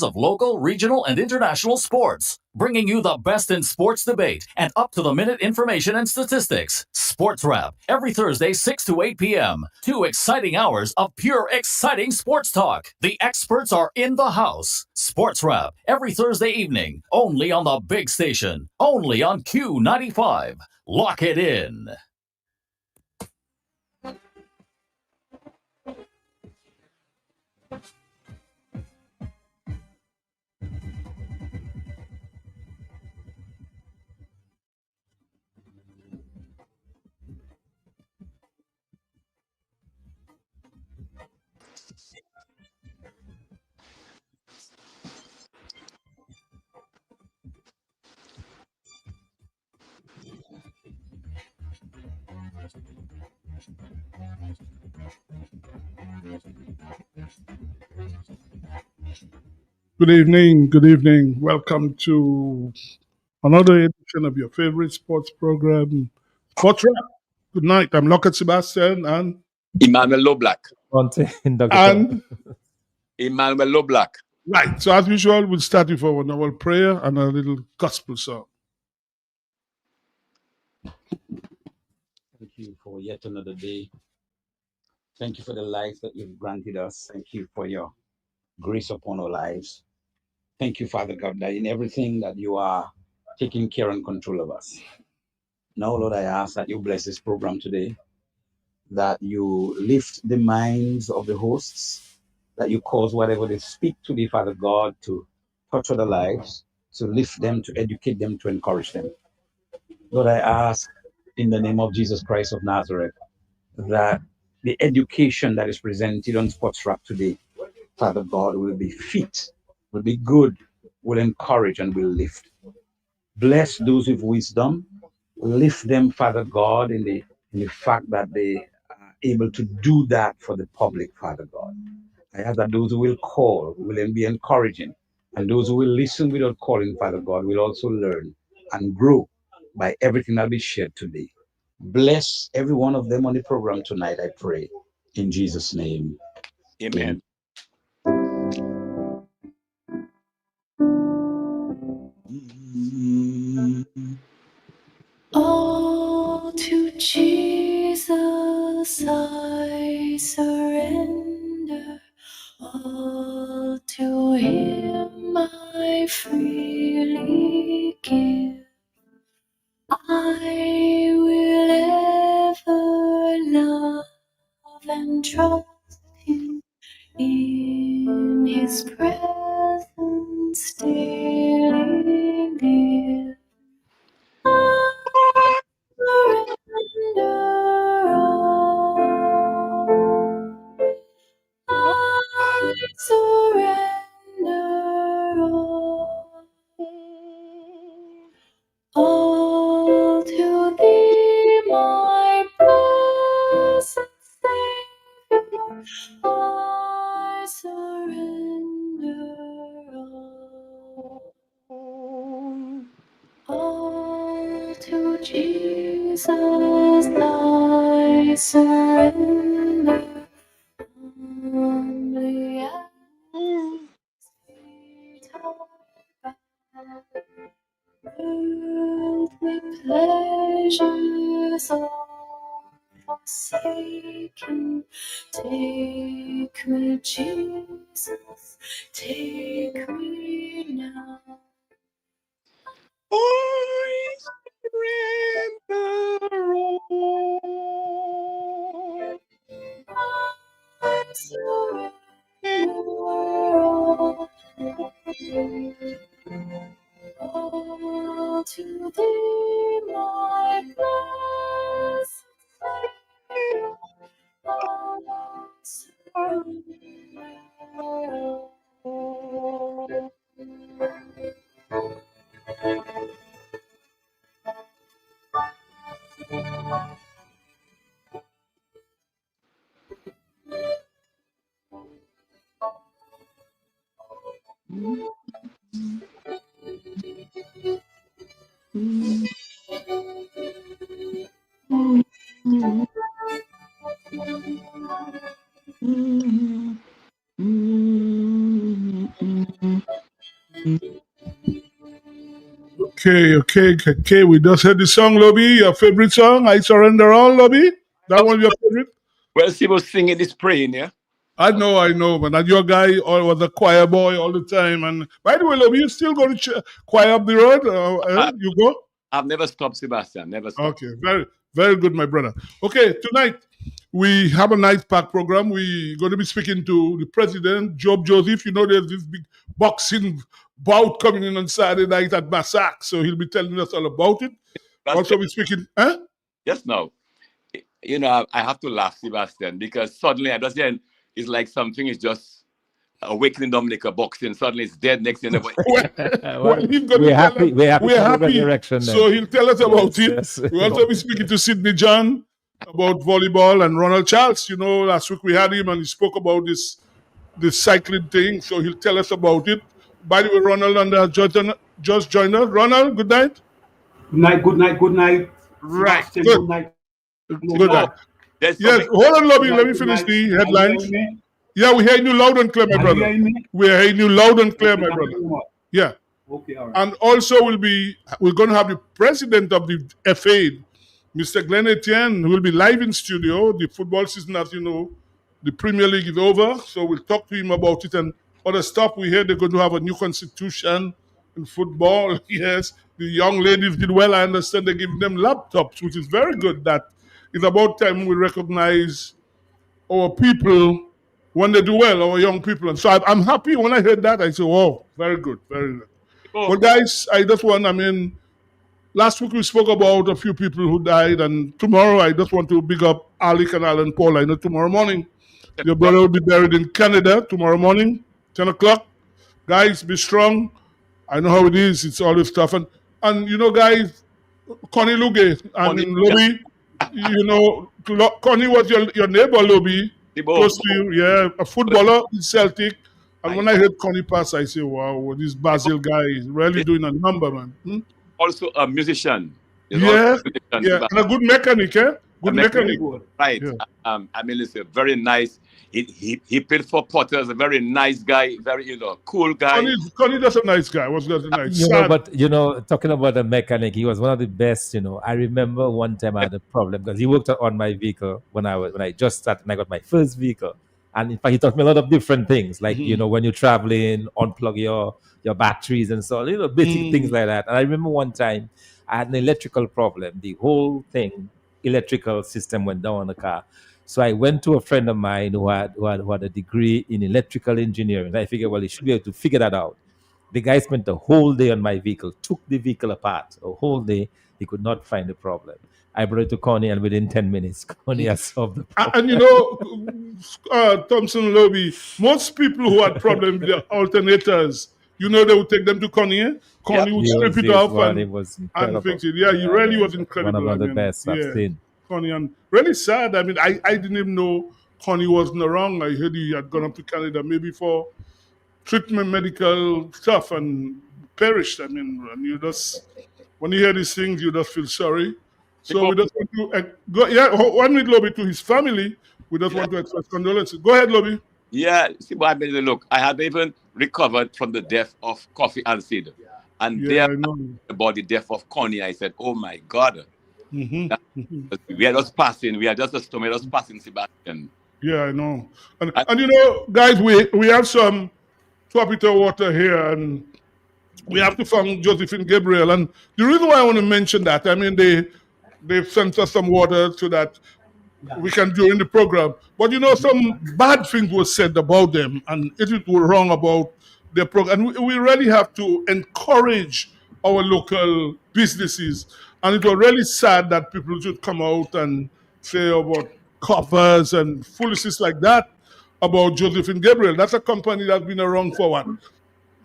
of local, regional, and international sports, bringing you the best in sports debate and up-to-the-minute information and statistics. Sports Wrap, every Thursday, 6 to 8 p.m. 2 exciting hours of pure exciting sports talk. The experts are in the house. Sports Wrap, every Thursday evening, only on the big station, only on Q95. Lock it in. Good evening. Good evening. Welcome to another edition of your favorite sports program, Sports Wrap. Good night. I'm Lockett Sebastian Emmanuel Loblack. and Emmanuel Loblack. right. So as usual, we'll start with our normal prayer and a little gospel song. Thank you for yet another day. Thank you for the life that you've granted us. Thank you for your grace upon our lives. Thank you, Father God, that in everything that you are taking care and control of us. Now, Lord, I ask that you bless this program today, that you lift the minds of the hosts, that you cause whatever they speak to thee, Father God, to touch other lives, to lift them, to educate them, to encourage them. Lord, I ask in the name of Jesus Christ of Nazareth, that the education that is presented on Sports Wrap today, Father God, will be fit, will be good, will encourage, and will lift. Bless those with wisdom. Lift them, Father God, in the fact that they are able to do that for the public, Father God. I ask that those who will call will be encouraging, and those who will listen without calling, Father God, will also learn and grow by everything that will be shared today. Bless every one of them on the program tonight, I pray. In Jesus' name. Amen. All to Jesus I surrender, all to Him I freely give. I will ever love and trust Him, in His presence daily live. I surrender all. I surrender all to Thee, my blessed Savior. I surrender all to Jesus. I surrender. Humbly at His feet I bow. Earthly pleasures all forsaken. Take me, Jesus, take me now. I surrender all. I surrender all to Thee, my blessed Savior. I surrender all. Okay. We just heard the song, Lobby. Your favorite song, I Surrender All, Lobby? That one your favorite? Well, she was singing this praying, yeah. I know, man. And your guy was a choir boy all the time. And by the way, Lobby, you still go to choir up the road? You go? I've never stopped, Sebastian. Never stopped. Okay, very good, my brother. Okay, tonight we have a nice packed program. We're going to be speaking to the president, Job Joseph. You know, there's this big boxing bout coming in on Saturday night at Massac, so he'll be telling us all about it. That's Also, we're speaking. Huh? Just now, you know, I have to laugh, Sebastian, because suddenly I just then it's like something is just awakening Dominica boxing. Suddenly it's dead next thing. Well, he's going to We're tell happy. us. We're happy. We're for the happy. resurrection then. So he'll tell us about it. Yes. We'll also be speaking to Sidney John about volleyball and Ronald Charles. You know, last week we had him and he spoke about this cycling thing. So he'll tell us about it. By the way, Ronald and just joined us. Ronald, good night. Good night. Right. Sebastian, Good. good night. Good night. There's Yes, something- hold on, Lobby. Good Let me night, finish good the night. headlines. Are you hearing me? Yeah, we hear you loud and clear, my Are you brother. hearing me? We hear you loud and clear, my Thank you brother. very much. Yeah. Okay, all right. And also we're going to have the president of the FA, Mr. Glenn Etienne, who will be live in studio. The football season, as you know, the Premier League is over. So we'll talk to him about it and other stuff. We hear they're going to have a new constitution in football. Yes, the young ladies did well. I understand they're giving them laptops, which is very good. That it's about time we recognize our people when they do well, our young people. And so I'm happy when I heard that. I said, wow, very good, very good. Oh, But guys, last week we spoke about a few people who died, and tomorrow I just want to big up Alec and Alan Paul. I know tomorrow morning your brother will be buried in Canada tomorrow morning, 10 o'clock. Guys, be strong. I know how it is. It's always tough. And you know, guys, Connie Luge, Lobby, you know, Connie was your neighbor, Lobby, close to you. Yeah, a footballer in Celtic. And when I heard Connie pass, I say, wow, this Basil guy is really doing a number, man. also a musician. He's Yeah, also a musician, yeah, and a good mechanic, eh? Good mechanic. Good. Right. Yeah. I mean, it's a very nice. He played for Potters, a very nice guy, very cool guy. Connie just a nice guy. Was just a nice. You know, Sad. but talking about a mechanic, he was one of the best. I remember one time I had a problem because he worked on my vehicle when I just started and I got my first vehicle. And in fact, he taught me a lot of different things, like when you're traveling, unplug your batteries and so on, basic things like that. And I remember one time I had an electrical problem. The whole electrical system went down on the car. So I went to a friend of mine who had a degree in electrical engineering. And I figured, well, he should be able to figure that out. The guy spent a whole day on my vehicle, took the vehicle apart, a whole day. He could not find the problem. I brought it to Connie, and within 10 minutes, Connie has solved the problem. And you know, Thompson Lobby, most people who had problems with their alternators, they would take them to Connie. Eh? Connie would strip it off and fix it. Yeah, he really was incredible. One of the best I've seen. Connie, and really sad. I mean, I didn't even know Connie wasn't around. I heard he had gone up to Canada maybe for treatment, medical stuff, and perished. I mean, and when you hear these things, you just feel sorry. So we just want to go. Yeah, 1 minute, Lobby, to his family. We just want to express condolences. Go ahead, Lobby. Yeah, see what I mean. Look, I had even recovered from the death of Kofi Ansid, and Yeah, there I know. about the death of Connie. I said, "Oh my God." Mm-hmm. We are just passing. We are just a stomach, just passing, Sebastian. Yeah, I know. And you know, guys, we have some Twapita water here, and we have to thank Josephine Gabriel. And the reason why I want to mention that, I mean, they sent us some water so that we can during the program. But you know, some bad things were said about them, and it was wrong about their program. And we really have to encourage our local businesses. And it was really sad that people should come out and say about covers and foolishness like that about Josephine Gabriel. That's a company that's been around for what?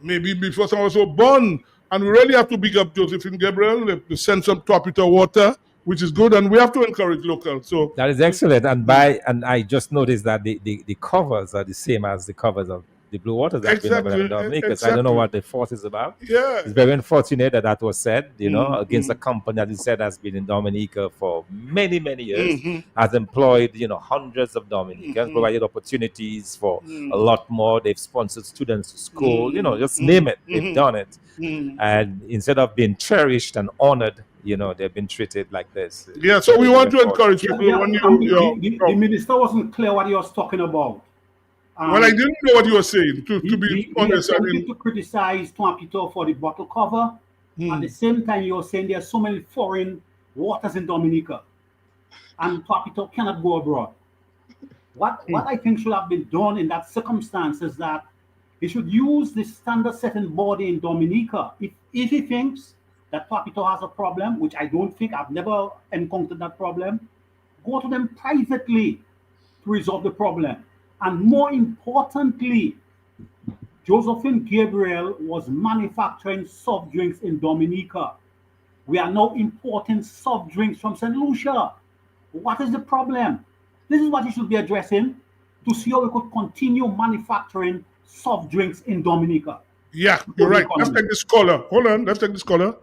Maybe before someone was born. And we really have to big up Josephine Gabriel. They send some Twapita water, which is good, and we have to encourage local. So that is excellent. And I just noticed that the covers are the same as the covers of the blue waters that we have Exactly. in Dominica. So I don't know Exactly. what the force is about. Yeah. It's very unfortunate that that was said, against Mm-hmm. a company that is said has been in Dominica for many, many years, Mm-hmm. has employed, hundreds of Dominicans, provided opportunities for a lot more. They've sponsored students to school, just name it. They've done it. And instead of being cherished and honored, they've been treated like this. Yeah, so we want to encourage Yeah, people yeah. when The minister wasn't clear what he was talking about. well, I didn't know what you were saying, to be He honest. I attempted mean, to criticize Tuapito for the bottle cover. At the same time, you were saying there are so many foreign waters in Dominica, and Tuapito cannot go abroad. What I think should have been done in that circumstance is that he should use the standard setting body in Dominica. If he thinks that Tuapito has a problem, which I don't think, I've never encountered that problem, go to them privately to resolve the problem. And more importantly, Josephine Gabriel was manufacturing soft drinks in Dominica. We are now importing soft drinks from St. Lucia. What is the problem? This is what you should be addressing, to see how we could continue manufacturing soft drinks in Dominica. yeah, you're right. Let's take this caller. Hold on, let's take this caller.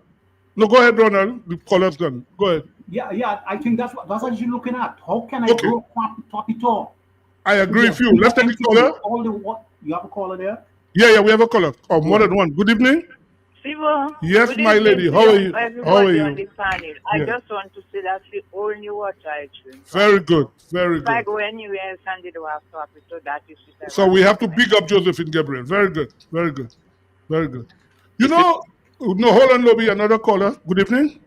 No, go ahead, Ronald. The caller's gone. Go ahead. Yeah, I think that's what you're looking at. How can I Okay. grow Tuapito? I agree with you. Let's take this caller. All the what? You have a caller there? Yeah, we have a caller. Oh, more than one. Good evening. Sivo, Yes, good my evening lady. to How are you? How are everybody on you? the panel. I Yeah. just want to say that's the only water I drink. Very good. Very If I good. go anywhere else and they don't have Tuapito, that is it. So we have to big up Josephine Gabriel. Very good. Very good. Very good. No, hold on, Lobby. Another caller. Good evening.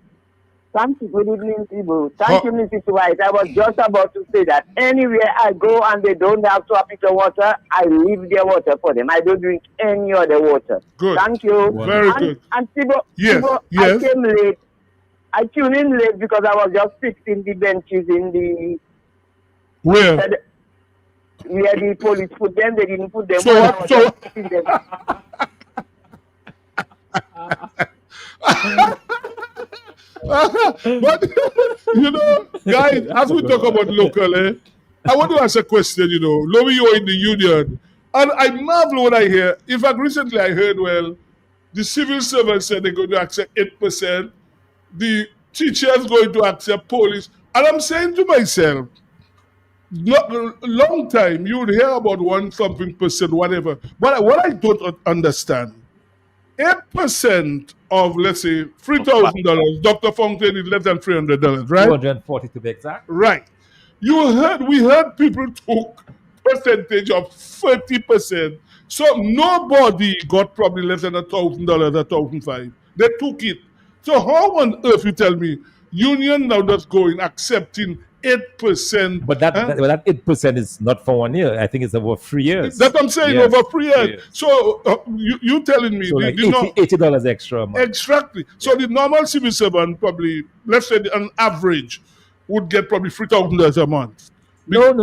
Thank you. Good evening, Sibu. Thank you, Mrs. White. I was just about to say that anywhere I go and they don't have Tuapito water, I leave their water for them. I don't drink any other water. Good. Thank you. Very good. And Sibu, Yes, Sibu, yes. I came late. I tuned in late because I was just fixing the benches in the Where? where the police put them. They didn't put them. So where I what- was so- just fixing them. But guys, as we talk about local, I want to ask a question. Lobby, you're in the union, and I marvel when I hear. In fact, recently I heard, well, the civil servants said they're going to accept 8%. The teachers going to accept police, and I'm saying to myself, long time you would hear about 1-something%, whatever. But what I don't understand. 8% of, let's say, $3,000. Dr. Fontaine is less than $300, right? 240 to be exact. Right. We heard people took percentage of 30%. So nobody got probably less than $1,000, $1,500. They took it. So how on earth you tell me union now just going accepting 8%? But that 8% is not for 1 year. I think it's over 3 years. That's what I'm saying, Yes, over 3 years. 3 years. So you telling me So like the no- $80 extra a month. Exactly. So the normal civil servant probably, let's say on average, would get probably $3,000 a month. No.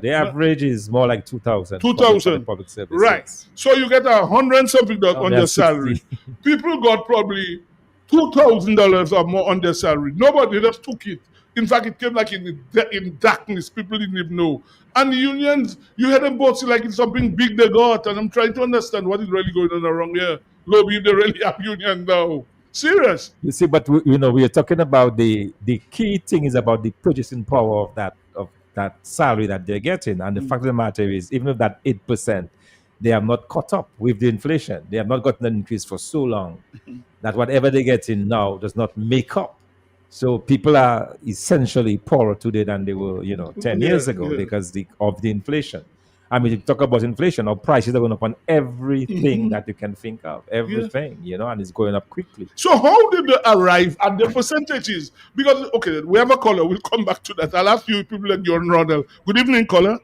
The average is more like 2,000. 2,000. Public service. Right. yes. So you get $100-something on Yeah, your 60. salary. People got probably $2,000 or more on their salary. Nobody just took it. In fact, it came like in darkness. People didn't even know. And the unions, you had them both say like it's something big they got. And I'm trying to understand what is really going on around here. Lobby, if they really have union now. Serious. You see, but we are talking about the key thing is about the purchasing power of that salary that they're getting. And the fact of the matter is, even with that 8%, they have not caught up with the inflation. They have not gotten an increase for so long that whatever they get in now does not make up. So people are essentially poorer today than they were, 10 years ago because of the inflation. I mean, you talk about inflation, our prices are going up on everything that you can think of, everything, and it's going up quickly. So how did they arrive at the percentages? Because, okay, we have a caller. We'll come back to that. I'll ask you people like John Ronald. Good evening, caller.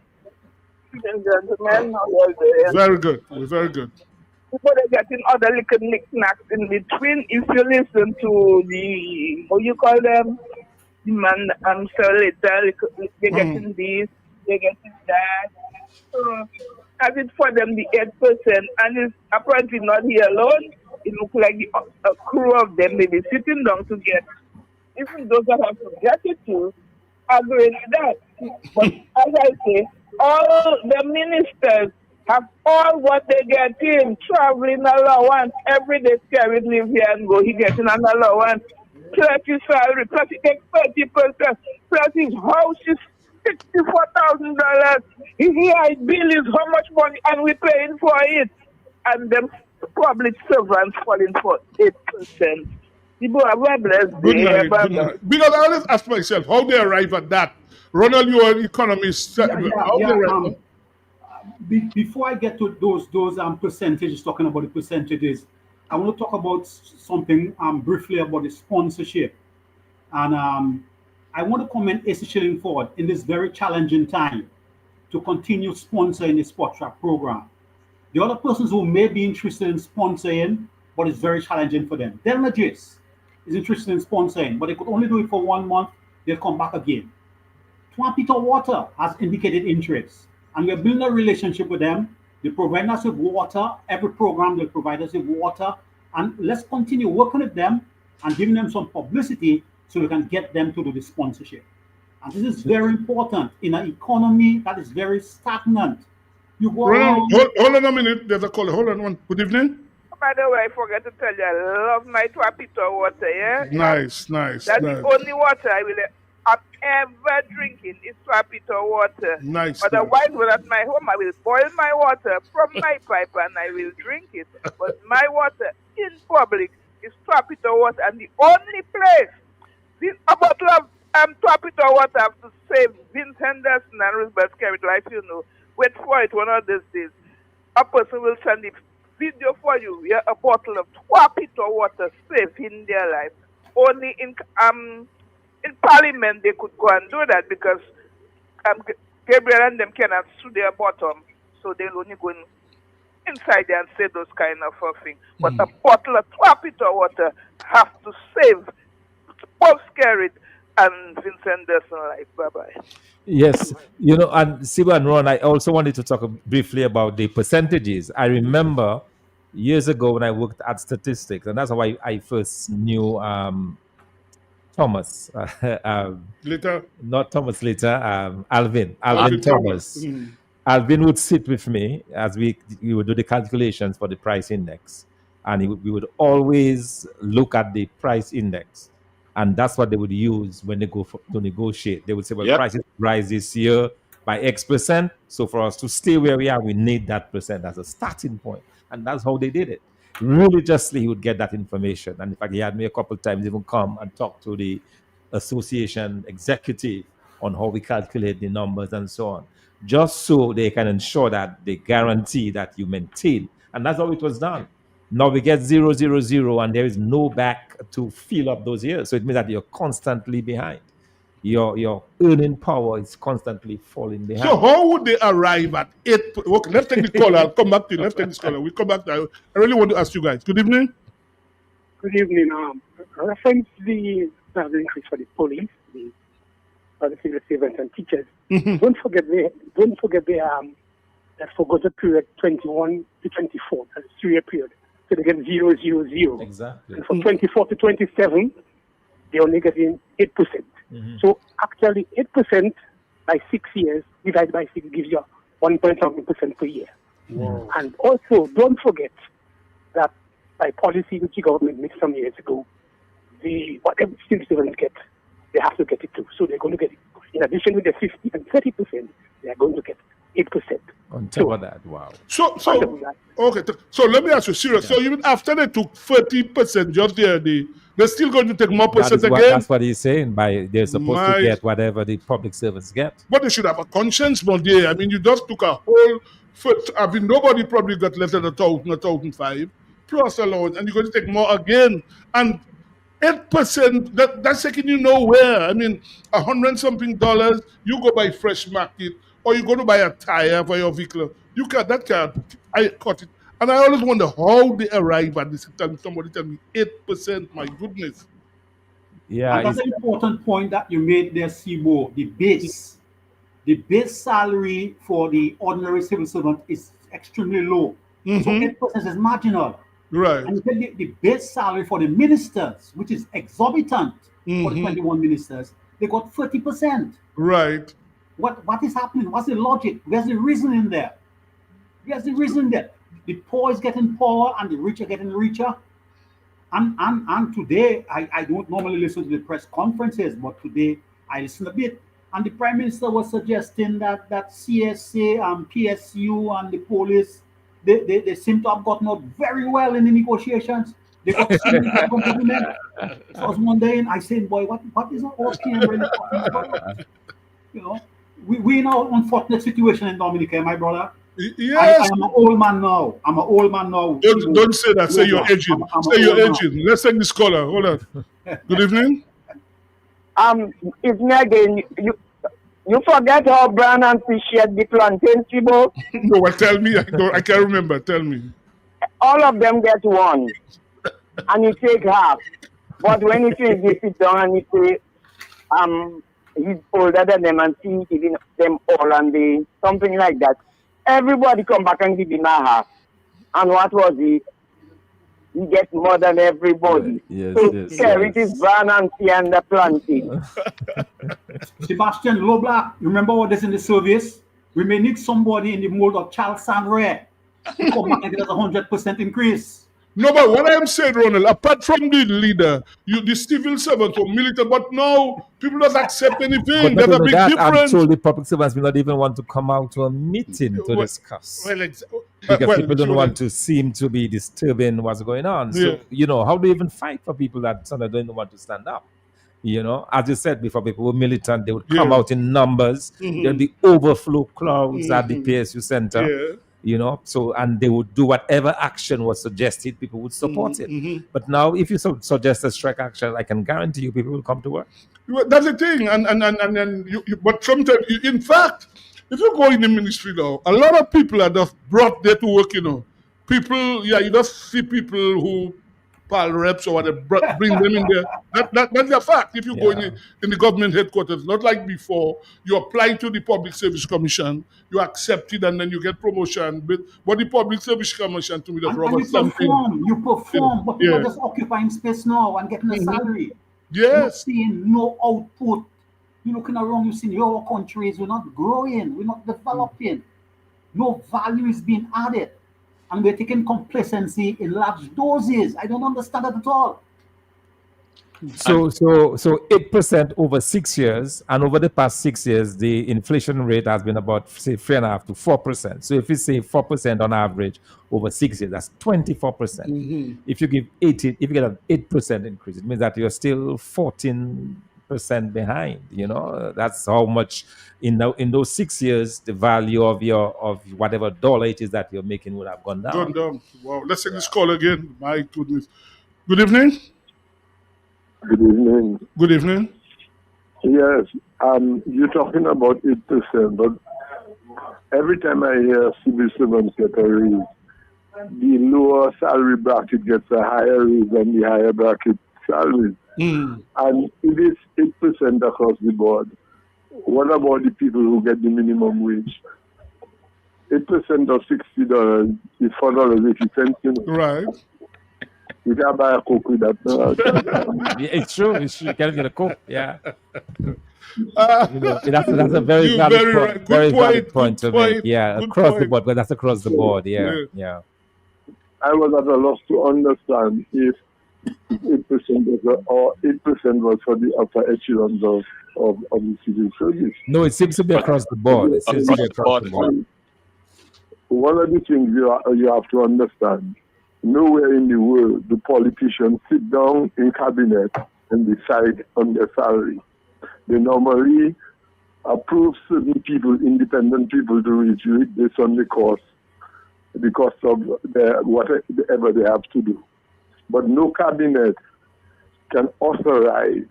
Gentlemen, how are you doing? Very good. Very good. People are getting other little knickknacks in between. If you listen to the, what you call them, the man sell it, they're getting this, they're getting that. So, as it for them, the 8%, and it's apparently not here alone. It looks like a crew of them may be sitting down to get, even those that have to get it too, are going with that. But as I say, all the ministers have all what they get in, traveling allowance, every day carried leave here and go, he getting an allowance, plus his salary, plus he takes 30%, plus his house is $64,000. His EI bill is how much money and we paying for it. And them public servants falling for 8%. People are very blessed. Good day, night. Good brother. night. Because I always ask myself how they arrive at that. Ronald, you are an economist. How they arrive Before I get to those percentages, talking about the percentages, I want to talk about something briefly about the sponsorship. And I want to commend AC Shillingford in this very challenging time to continue sponsoring the Sport Track program. The other persons who may be interested in sponsoring, but it's very challenging for them. Del Magis is interested in sponsoring, but they could only do it for 1 month. They'll come back again. Tuan Peter Water has indicated interest, and we're building a relationship with them. They provide us with water. Every program they'll provide us with water, and let's continue working with them and giving them some publicity so we can get them to do the sponsorship. And this is very important in an economy that is very stagnant. You go around. Hold on a minute. There's a call. Hold on one. Good evening. By the way, I forgot to tell you, I love my Tuapito water, yeah? Nice. That's nice. the only water I'm ever drinking is Tuapito water. Nice. Otherwise, when at my home, I will boil my water from my pipe and I will drink it. But my water in public is Tuapito water, and the only place a bottle of Tuapito water have to save Vince Henderson and Roosevelt Carrot life, you know. Wait for it one of these days. A person will send a video for you. Yeah, a bottle of Tuapito water saving their life. Only in Parliament they could go and do that because Gabriel and them cannot sue their bottom, so they'll only go inside there and say those kind of things. But a bottle of Tuapito water have to save both Carrot and Vincent Anderson life. Bye-bye. Yes, and Siba and Ron, I also wanted to talk briefly about the percentages. I remember years ago when I worked at statistics, and that's how I first knew Thomas. Later. Not Thomas later, Alvin Thomas. Alvin would sit with me as we would do the calculations for the price index, and we would always look at the price index. And that's what they would use when they go to negotiate. They would say, well, prices rise this year by X%. So for us to stay where we are, we need that percent as a starting point. And that's how they did it. Religiously, he would get that information. And in fact, he had me a couple of times even come and talk to the association executive on how we calculate the numbers and so on, just so they can ensure that they guarantee that you maintain. And that's how it was done. Now we get 0, 0, 0, and there is no back to fill up those years. So it means that you're constantly behind. Your earning power is constantly falling behind. So how would they arrive at 8? Okay, let's take the call. I'll come back to you. Let's take this call. We'll come back to you. I really want to ask you guys. Good evening. Good evening. Reference the increase for the police, the civil servants and teachers. Don't forget that for the period 21 to 24, that's a 3-year period. So they get 0, 0, 0. Exactly. And from 24 to 27, they're only getting 8%. So actually 8% by 6 years divided by 6 gives you 1.7% per year. Wow. And also don't forget that by policy which the government made some years ago, whatever civil servants get, they have to get it too. So they're going to get it. In addition to the 50 and 30%, they are going to get 8%. On top of that, wow. So let me ask you serious. So even after they took 30% just they're still going to take more percent again? That's what he's saying. They're supposed to get whatever the public servants get. But they should have a conscience, my dear. I mean, you just took a whole nobody probably got less than 1,000 or 1,500 plus allowance, and you're going to take more again. And 8%, that's taking you nowhere. I mean, $100-something, you go buy fresh market, or you go to buy a tire for your vehicle. I caught it. And I always wonder how they arrive at this. Somebody tell me 8%, my goodness. Yeah. And that's an important point that you made there, Sibo. The base salary for the ordinary civil servant is extremely low. So 8% is marginal. Right. And the base salary for the ministers, which is exorbitant for the 21 ministers, they got 30%. Right. What is happening? What's the logic? Where's the reasoning there? There's the reason that the poor is getting poorer and the rich are getting richer. And today, I don't normally listen to the press conferences, but today I listen a bit. And the Prime Minister was suggesting that CSA and PSU and the police, they seem to have gotten out very well in the negotiations. They got significant compliment. So I was wondering, I said, boy, what is OPM really talking about? You know, we in an unfortunate situation in Dominica, my brother. Yes. I am an old man now. I'm an old man now. Don't say that. Say you're aging. Say you're old man. aging. Let's take this caller. Hold on. Good evening. It's me again. You forget how Brown and Fish had the plantain, Chibo? No, well, tell me. I can't remember. Tell me. All of them get one, and you take half. But when he says you sit down and you say, he's older than them and see giving them all and they something like that. Everybody come back and give him a half. And what was he? He gets more than everybody. Yes, so yes, it is Brown and Fish and the plantain. Sebastian Loblack, remember what is in the service? We may need somebody in the mold of Charles Sandre to come back and get us 100% increase. No, but what I'm saying, Ronald, apart from the leader, the civil servant or military, but now people don't accept anything. But There's a big I'm difference. told the public servants will not even want to come out to a meeting to discuss. Because people don't want to seem to be disturbing what's going on. So, how do you even fight for people that don't want to stand up? As you said before, people were militant. They would come out in numbers. There'll be overflow crowds at the PSU Center. So, and they would do whatever action was suggested, people would support it. But now, if you suggest a strike action, I can guarantee you people will come to work. That's the thing. And but sometimes, in fact, if you go in the ministry now, a lot of people are just brought there to work, People, you just see people who PAL reps or whatever, bring them in there. That's a fact. If you go in the government headquarters, not like before, you apply to the Public Service Commission, you accept it, and then you get promotion. But the Public Service Commission, to me, that's Robert You perform, but people are just occupying space now and getting a salary. Yes. You're not seeing no output. You're looking around, you're seeing your countries, we're not growing, we're not developing. No value is being added. And we're taking complacency in large doses. I don't understand that at all. So 8% over 6 years, and over the past 6 years, the inflation rate has been about, say, 3.5% to 4%. So if you say 4% on average over 6 years, that's 24%. If you get an 8% increase, it means that you're still 14% behind. That's how much in those 6 years the value of whatever dollar it is that you're making would have gone down. Wow. Let's take this call again. My goodness. Good evening. Good evening. Good evening. Yes, you're talking about 8%, but every time I hear civil servants get a raise, the lower salary bracket gets a higher raise than the higher bracket salary. And it is 8% across the board. What about the people who get the minimum wage? 8% of $60 is $4.80. Right. You can buy a Coke with that. It's true. You can get a Coke. Yeah. That's a very valid point to make. Yeah, across the board, but that's across the board. Yeah. I was at a loss to understand if 8% was for the upper echelons of the civil service. No, it seems to be across the board. It seems to be across the board. One of the things you have to understand, nowhere in the world do politicians sit down in cabinet and decide on their salary. They normally approve certain people, independent people, to review it based on the cost of whatever they have to do. But no cabinet can authorize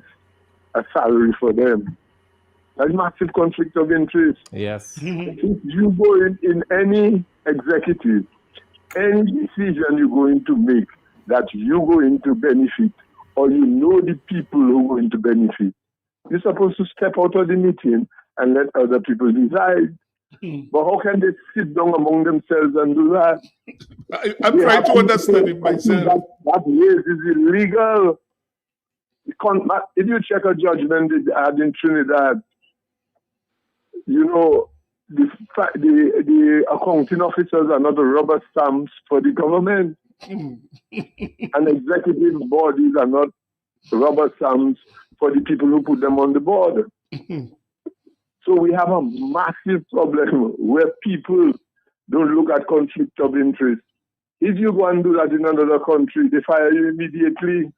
a salary for them. That's massive conflict of interest. Yes. If you go in any executive, any decision you're going to make that you're going to benefit, or the people who are going to benefit, you're supposed to step out of the meeting and let other people decide. But how can they sit down among themselves and do that? I'm trying to understand it myself. That raise is illegal. If you check a judgment they had in Trinidad, the accounting officers are not the rubber stamps for the government. And executive bodies are not rubber stamps for the people who put them on the board. So we have a massive problem where people don't look at conflict of interest. If you go and do that in another country, they fire you immediately.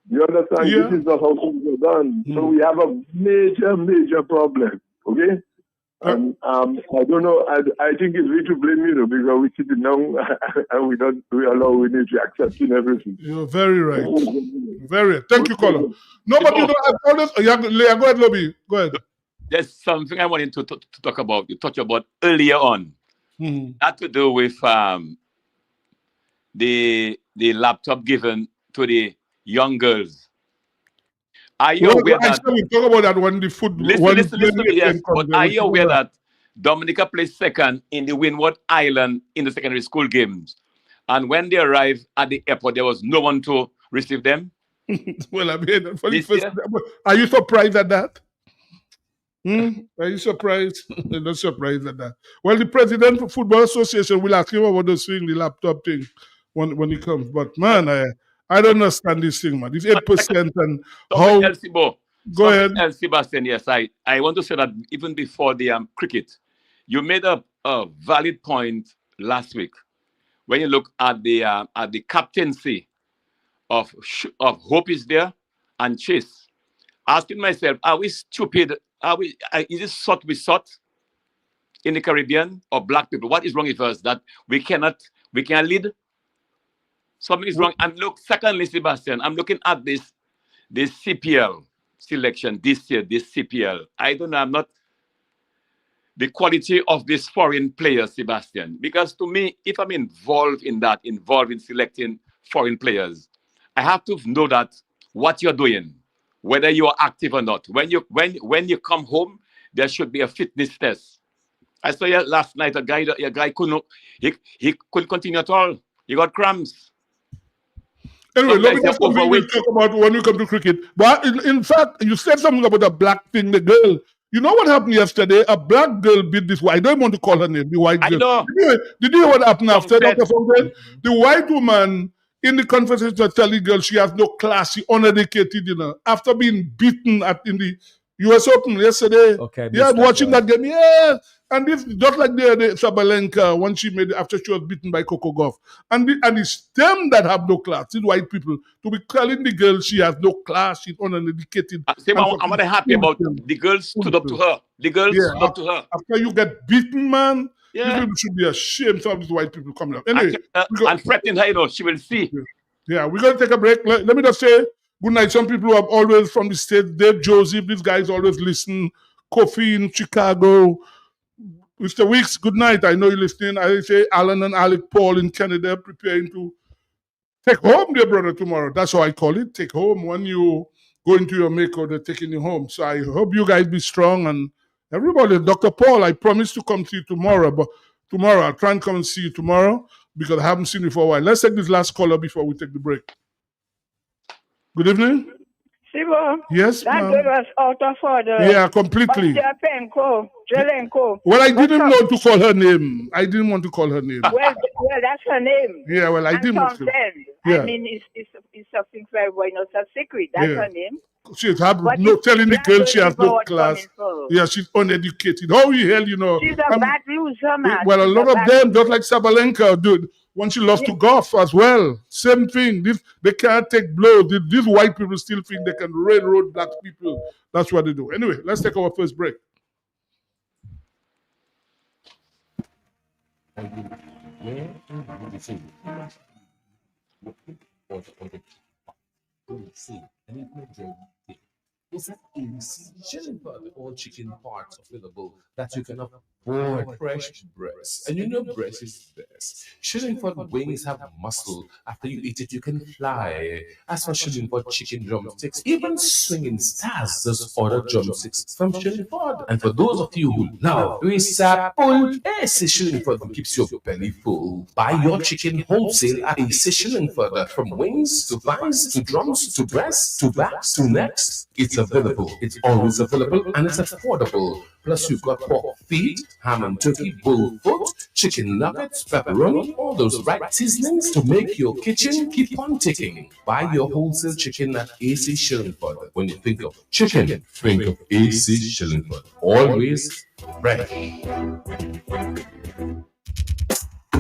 You understand? Yeah. This is not how things are done. So we have a major problem. Okay? And I don't know. I think it's we to blame, because we sit down and we allow it to accepting everything. You're very right. Very right. Thank you, caller. No, but you know, I've always, Leah, go ahead, Lobby. Go ahead. There's something I wanted to talk about. You touched about earlier on. That to do with the laptop given to the young girls. Are you aware that? We talk about that when the foot. Listen to me, yes. But are you aware that Dominica placed second in the Windward Island in the secondary school games? And when they arrived at the airport, there was no one to receive them. Well, I mean, for the first, are you surprised at that? Are you surprised? You're not surprised at that. Well, the president of Football Association will ask him about those thing, the laptop thing, when he comes. But man, I don't understand this thing, man. This 8% and how. Go ahead, Sebastian. Yes, I want to say that even before the cricket, you made a valid point last week when you look at the captaincy of Hope is there and Chase. Asking myself, are we stupid? Is it sort we sort in the Caribbean or black people? What is wrong with us that we can't lead? Something is wrong. And look, secondly, Sebastian, I'm looking at this CPL selection this year, this CPL. I don't know, I'm not the quality of these foreign players, Sebastian. Because to me, if I'm involved in selecting foreign players, I have to know that what you're doing, whether you are active or not. When you come home, there should be a fitness test. I saw you last night, a guy couldn't continue at all. He got cramps. Anyway, let me just talk about when we come to cricket. But in fact, you said something about a black thing, the girl. You know what happened yesterday? A black girl beat this white. I don't want to call her name, the white girl. I know. Did you hear what happened after, Dr. Fontaine? The white woman in the conversation was telling the girl she has no class, she uneducated, after being beaten in the US Open yesterday. Okay. Yeah, watching that game. Yeah. And this just like the Sabalenka when she made after she was beaten by Coco Gauff. And it's them that have no class, these white people, to be telling the girl she has no class, she's uneducated. I'm not happy about the girls stood up to her. The girls stood up to her. After you get beaten, man, yeah, people should be ashamed of these white people coming up. Anyway, and threatening her, she will see. Yeah, we're going to take a break. Let me just say good night. Some people who are always from the States, Dave Joseph, these guys always listen. Kofi in Chicago. Mr. Weeks, good night. I know you're listening. I say Alan and Alec Paul in Canada preparing to take home their brother tomorrow. That's how I call it. Take home. When you go into your maker, they're taking you home. So I hope you guys be strong. And everybody, Dr. Paul, I promise to come see you tomorrow. But tomorrow, I'll try and come and see you tomorrow because I haven't seen you for a while. Let's take this last caller before we take the break. Good evening. Sibo, yes, that ma'am. girl was out of order. Yeah, completely. Jelenko. Well, I didn't want to call her name. I didn't want to call her name. Well, that's her name. Yeah, well, I didn't want to. Yeah. I mean, it's something very well, not a secret. That's her name. She's telling the girl she has no class. Yeah, she's uneducated. How the hell, She's a bad loser, man. Well, a lot of them, just like Sabalenka, dude. When she lost to golf as well, same thing. They can't take blows. These white people still think they can railroad black people. That's what they do. Anyway, let's take our first break. Is that chilling for the all chicken parts available that you can afford fresh breast. And breast is best. Shillingford wings have muscle. After you eat it, you can fly. As for Shillingford chicken drumsticks, even swinging stars just order drumsticks from Shillingford. And for those of you who love Risapul, AC Shillingford keeps your belly full. Buy your chicken wholesale at AC Shillingford. From wings to thighs to drums to breasts to backs to necks. It's available. It's always available and it's affordable. Plus, you've got pork feet, ham and turkey, bull foot, chicken nuggets, pepperoni, all those right seasonings to make your kitchen keep on ticking. Buy your wholesale chicken at AC Shillingford. When you think of chicken, think of AC Shillingford. Always fresh.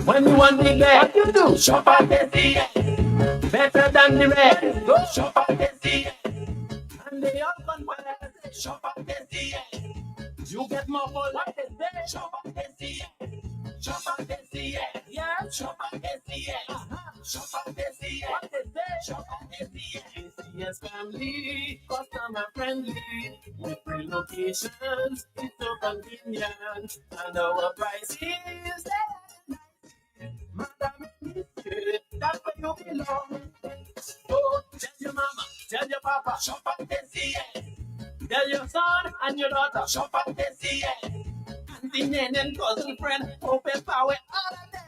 When you want the best, what you do? Shop at SCS. Better than the rest. Go shop at SCS. And they all convert. Shop at SCS. You get more for what they say. Shop at SCS. Shop at SCS. Yeah. Shop at SCS. Shop at SCS. What they say. Shop at SCS. SCS family, customer friendly. With free locations, it's so convenient. And our price is Madam, that's where you belong. Oh, tell your mama, tell your papa, shop at SCS. Tell your son and your daughter, shop at SCS. Auntie, nan, and cousin, friend, open power, all of them.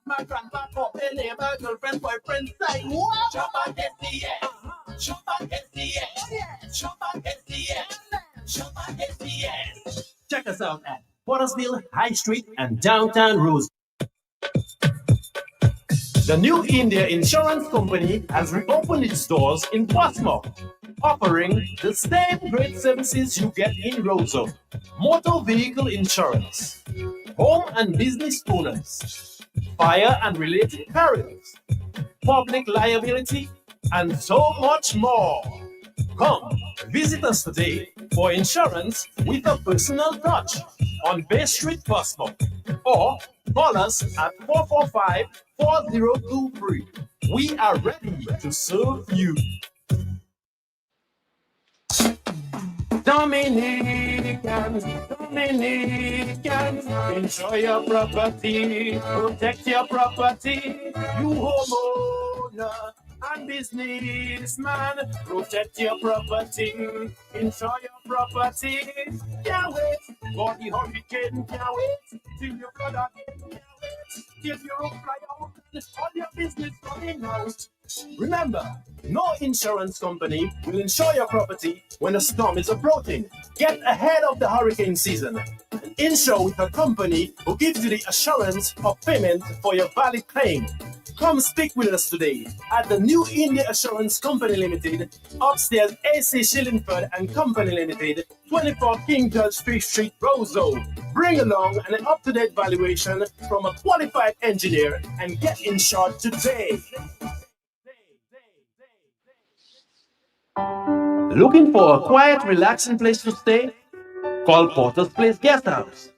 My grandpa, open neighbor, girlfriend, boyfriend, side. Shop at SCS. Shop at SCS. Shop at SCS. Shop at SCS. Check us out at Pottersville, High Street, and downtown Rose. The New India Insurance Company has reopened its doors in Portsmouth, offering the same great services you get in Roseau. Motor vehicle insurance, home and business owners, fire and related perils, public liability, and so much more. Come, visit us today for insurance with a personal touch on Bay Street, Portsmouth, or call us at 445-4023. We are ready to serve you. Dominicans, insure your property, protect your property. You homeowner and businessman, protect your property, insure your property. Can't wait for the hurricane, can't wait till you flood again, can't wait till your roof fly out and all your business coming out. Remember, no insurance company will insure your property when a storm is approaching. Get ahead of the hurricane season and insure with a company who gives you the assurance of payment for your valid claim. Come speak with us today at the New India Assurance Company Limited, upstairs AC Shillingford and Company Limited, 24 King George Street, Roseau. Bring along an up-to-date valuation from a qualified engineer and get insured today. Looking for a quiet, relaxing place to stay? Call Porter's Place Guest House.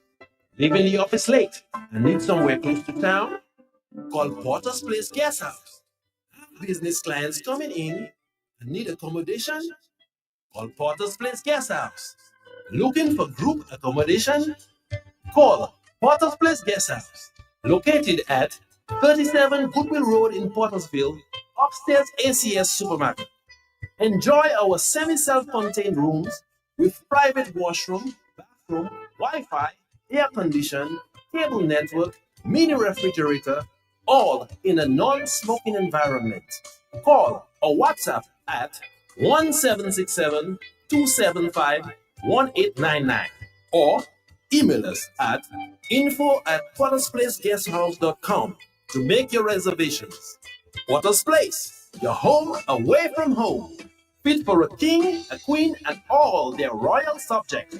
Leaving the office late and need somewhere close to town? Call Porter's Place Guest House. Business clients coming in and need accommodation? Call Porter's Place Guest House. Looking for group accommodation? Call Porter's Place Guest House. Located at 37 Goodwill Road in Portersville, upstairs ACS Supermarket. Enjoy our semi-self-contained rooms with private washroom, bathroom, Wi-Fi, air condition, cable network, mini refrigerator, all in a non-smoking environment. Call or WhatsApp at 1767-275-1899 or email us at info@pottersplaceguesthouse.com to make your reservations. Porter's Place, your home away from home. Fit for a king, a queen, and all their royal subjects.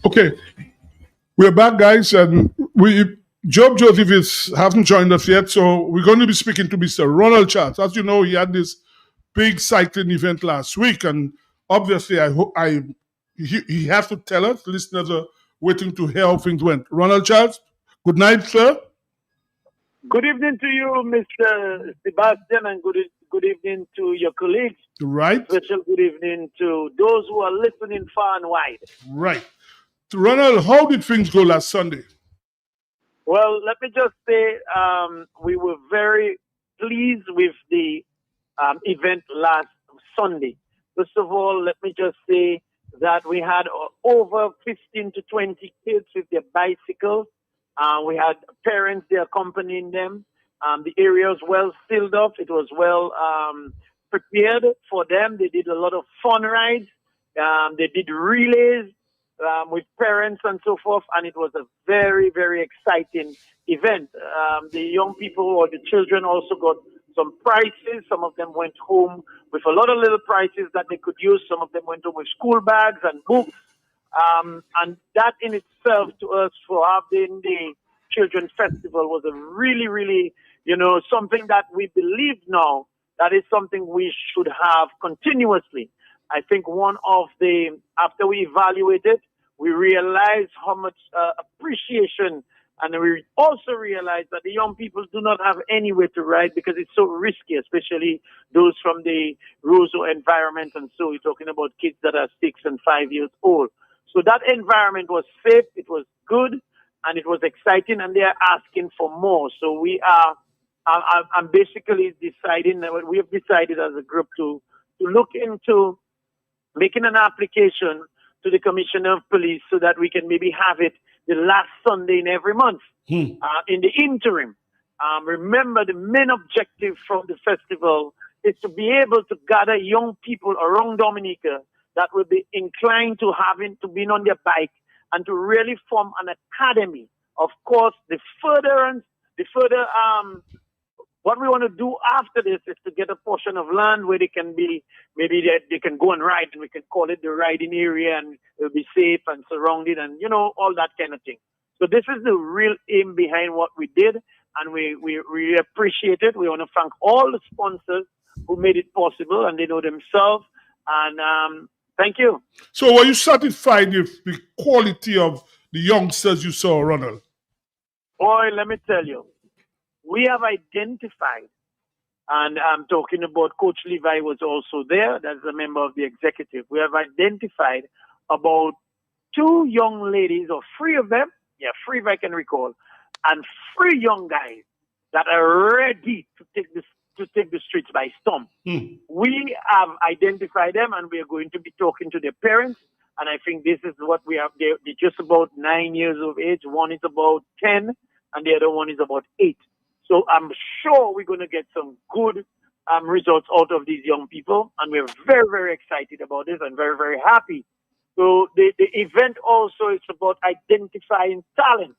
Okay, we're back, guys, and Job Joseph haven't joined us yet, so we're going to be speaking to Mr. Ronald Charles. As you know, he had this big cycling event last week, and obviously, I hope he has to tell us. Listeners are waiting to hear how things went. Ronald Charles, good night, sir. Good evening to you, Mr. Sebastian, and good evening to your colleagues. Right. Special good evening to those who are listening far and wide. Right. Ronald, how did things go last Sunday? Well, let me just say we were very pleased with the event last Sunday. First of all, let me just say that we had over 15 to 20 kids with their bicycles. We had parents there accompanying them. The area was well sealed up. It was well prepared for them. They did a lot of fun rides. They did relays with parents and so forth, and it was a very, very exciting event. The young people or the children also got some prizes. Some of them went home with a lot of little prizes that they could use. Some of them went home with school bags and books. And that in itself to us for having the Children's Festival was a really, really, something that we believe now that is something we should have continuously. I think after we evaluated, we realized how much appreciation, and we also realized that the young people do not have anywhere to ride because it's so risky, especially those from the Roseau environment. And so we're talking about kids that are 6 and 5 years old. So that environment was safe, it was good, and it was exciting, and they are asking for more. So I'm basically deciding, we have decided as a group to look into making an application to the Commissioner of Police so that we can maybe have it the last Sunday in every month. In the interim, remember the main objective from the festival is to be able to gather young people around Dominica that will be inclined to be on their bike and to really form an academy. Of course, what we want to do after this is to get a portion of land where they can they can go and ride, and we can call it the riding area, and it'll be safe and surrounded and, all that kind of thing. So this is the real aim behind what we did, and we really appreciate it. We want to thank all the sponsors who made it possible, and they know themselves. And thank you. So were you satisfied with the quality of the youngsters you saw, Ronald? Boy, let me tell you, we have identified, and I'm talking about Coach Levi was also there, that's a member of the executive. We have identified about 2 young ladies, or 3 of them, 3 if I can recall, and 3 young guys that are ready to take the streets by storm. We have identified them, and we are going to be talking to their parents. And I think this is what we have. They're just about 9 years of age. One is about 10, and the other one is about 8. So I'm sure we're going to get some good results out of these young people, and we're very, very excited about this and very, very happy. So the event also is about identifying talent,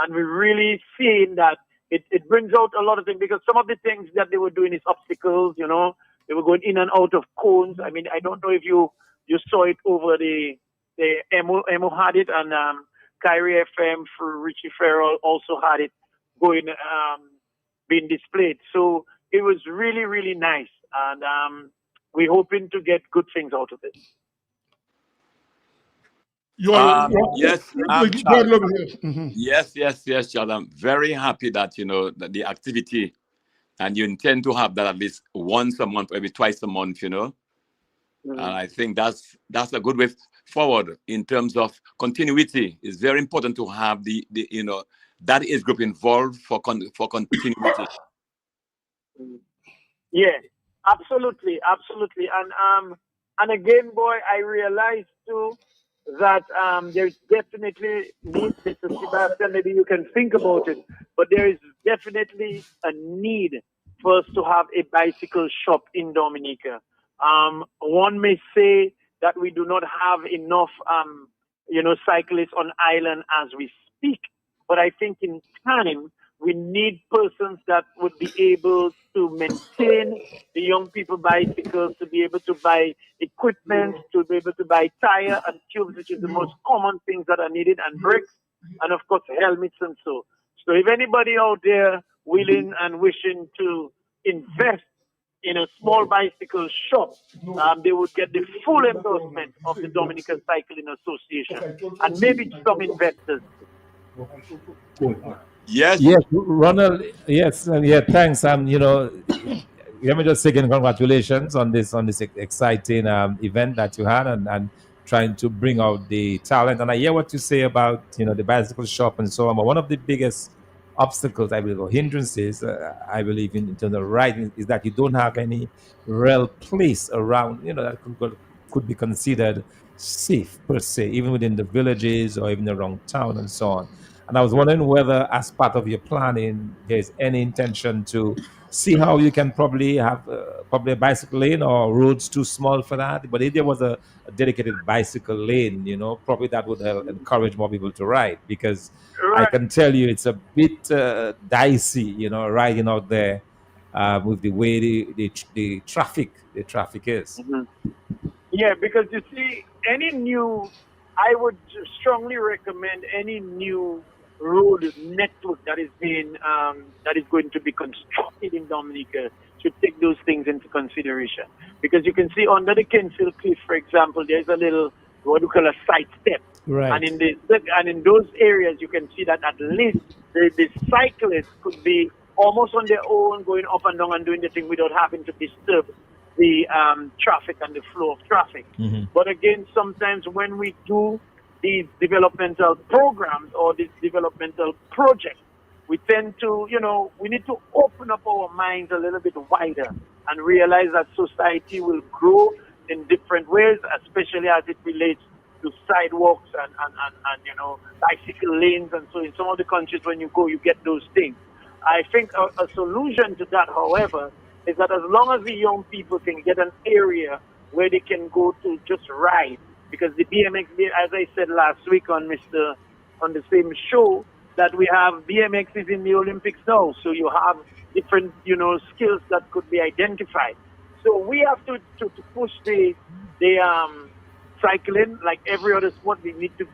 and we're really seeing that it brings out a lot of things, because some of the things that they were doing is obstacles, they were going in and out of cones. I mean, I don't know if you saw it over the Emo had it, and Kyrie FM for Richie Farrell also had it going, being displayed. So it was really, really nice, and we're hoping to get good things out of it. Yes, Charles. I'm very happy that that the activity, and you intend to have that at least once a month, maybe twice a month. And I think that's a good way forward in terms of continuity. It's very important to have the that age group involved for continuity. Yeah, absolutely. And again, boy, I realized too that there's definitely need, Mr. Sebastian, maybe you can think about it, but there is definitely a need for us to have a bicycle shop in Dominica. One may say that we do not have enough, cyclists on island as we speak, but I think in time, we need persons that would be able to maintain the young people bicycles, to be able to buy equipment, to be able to buy tire and tubes, which is the most common things that are needed, and brakes, and of course helmets and so. So if anybody out there willing and wishing to invest in a small bicycle shop, they would get the full endorsement of the Dominican Cycling Association and maybe some investors. Yes. Yes, Ronald. Yes, yeah. Thanks. Let me just say again, congratulations on this exciting event that you had and trying to bring out the talent. And I hear what you say about the bicycle shop and so on. But one of the biggest obstacles, I believe, or hindrances, I believe, in terms of riding, is that you don't have any real place around that could be considered safe per se, even within the villages or even around town and so on. And I was wondering whether, as part of your planning, there's any intention to see how you can probably have probably a bicycle lane, or roads too small for that. But if there was a dedicated bicycle lane, probably that would help encourage more people to ride. Because I can tell you, it's a bit dicey, riding out there with the way the traffic is. Yeah, because you see, I would strongly recommend any new road network that is going to be constructed in Dominica should take those things into consideration. Because you can see under the Kenfield Cliff, for example, there's a little what we call a side step. Right. And in those areas, you can see that at least the cyclists could be almost on their own, going up and down and doing the thing without having to disturb the traffic and the flow of traffic. Mm-hmm. But again, sometimes when we do these developmental programs or these developmental projects, we tend to, we need to open up our minds a little bit wider and realize that society will grow in different ways, especially as it relates to sidewalks and bicycle lanes. And so in some of the countries, when you go, you get those things. I think a solution to that, however, is that as long as the young people can get an area where they can go to just ride, because the BMX, as I said last week on the same show, that we have BMX is in the Olympics now, so you have different skills that could be identified. So we have to push the cycling like every other sport. We need to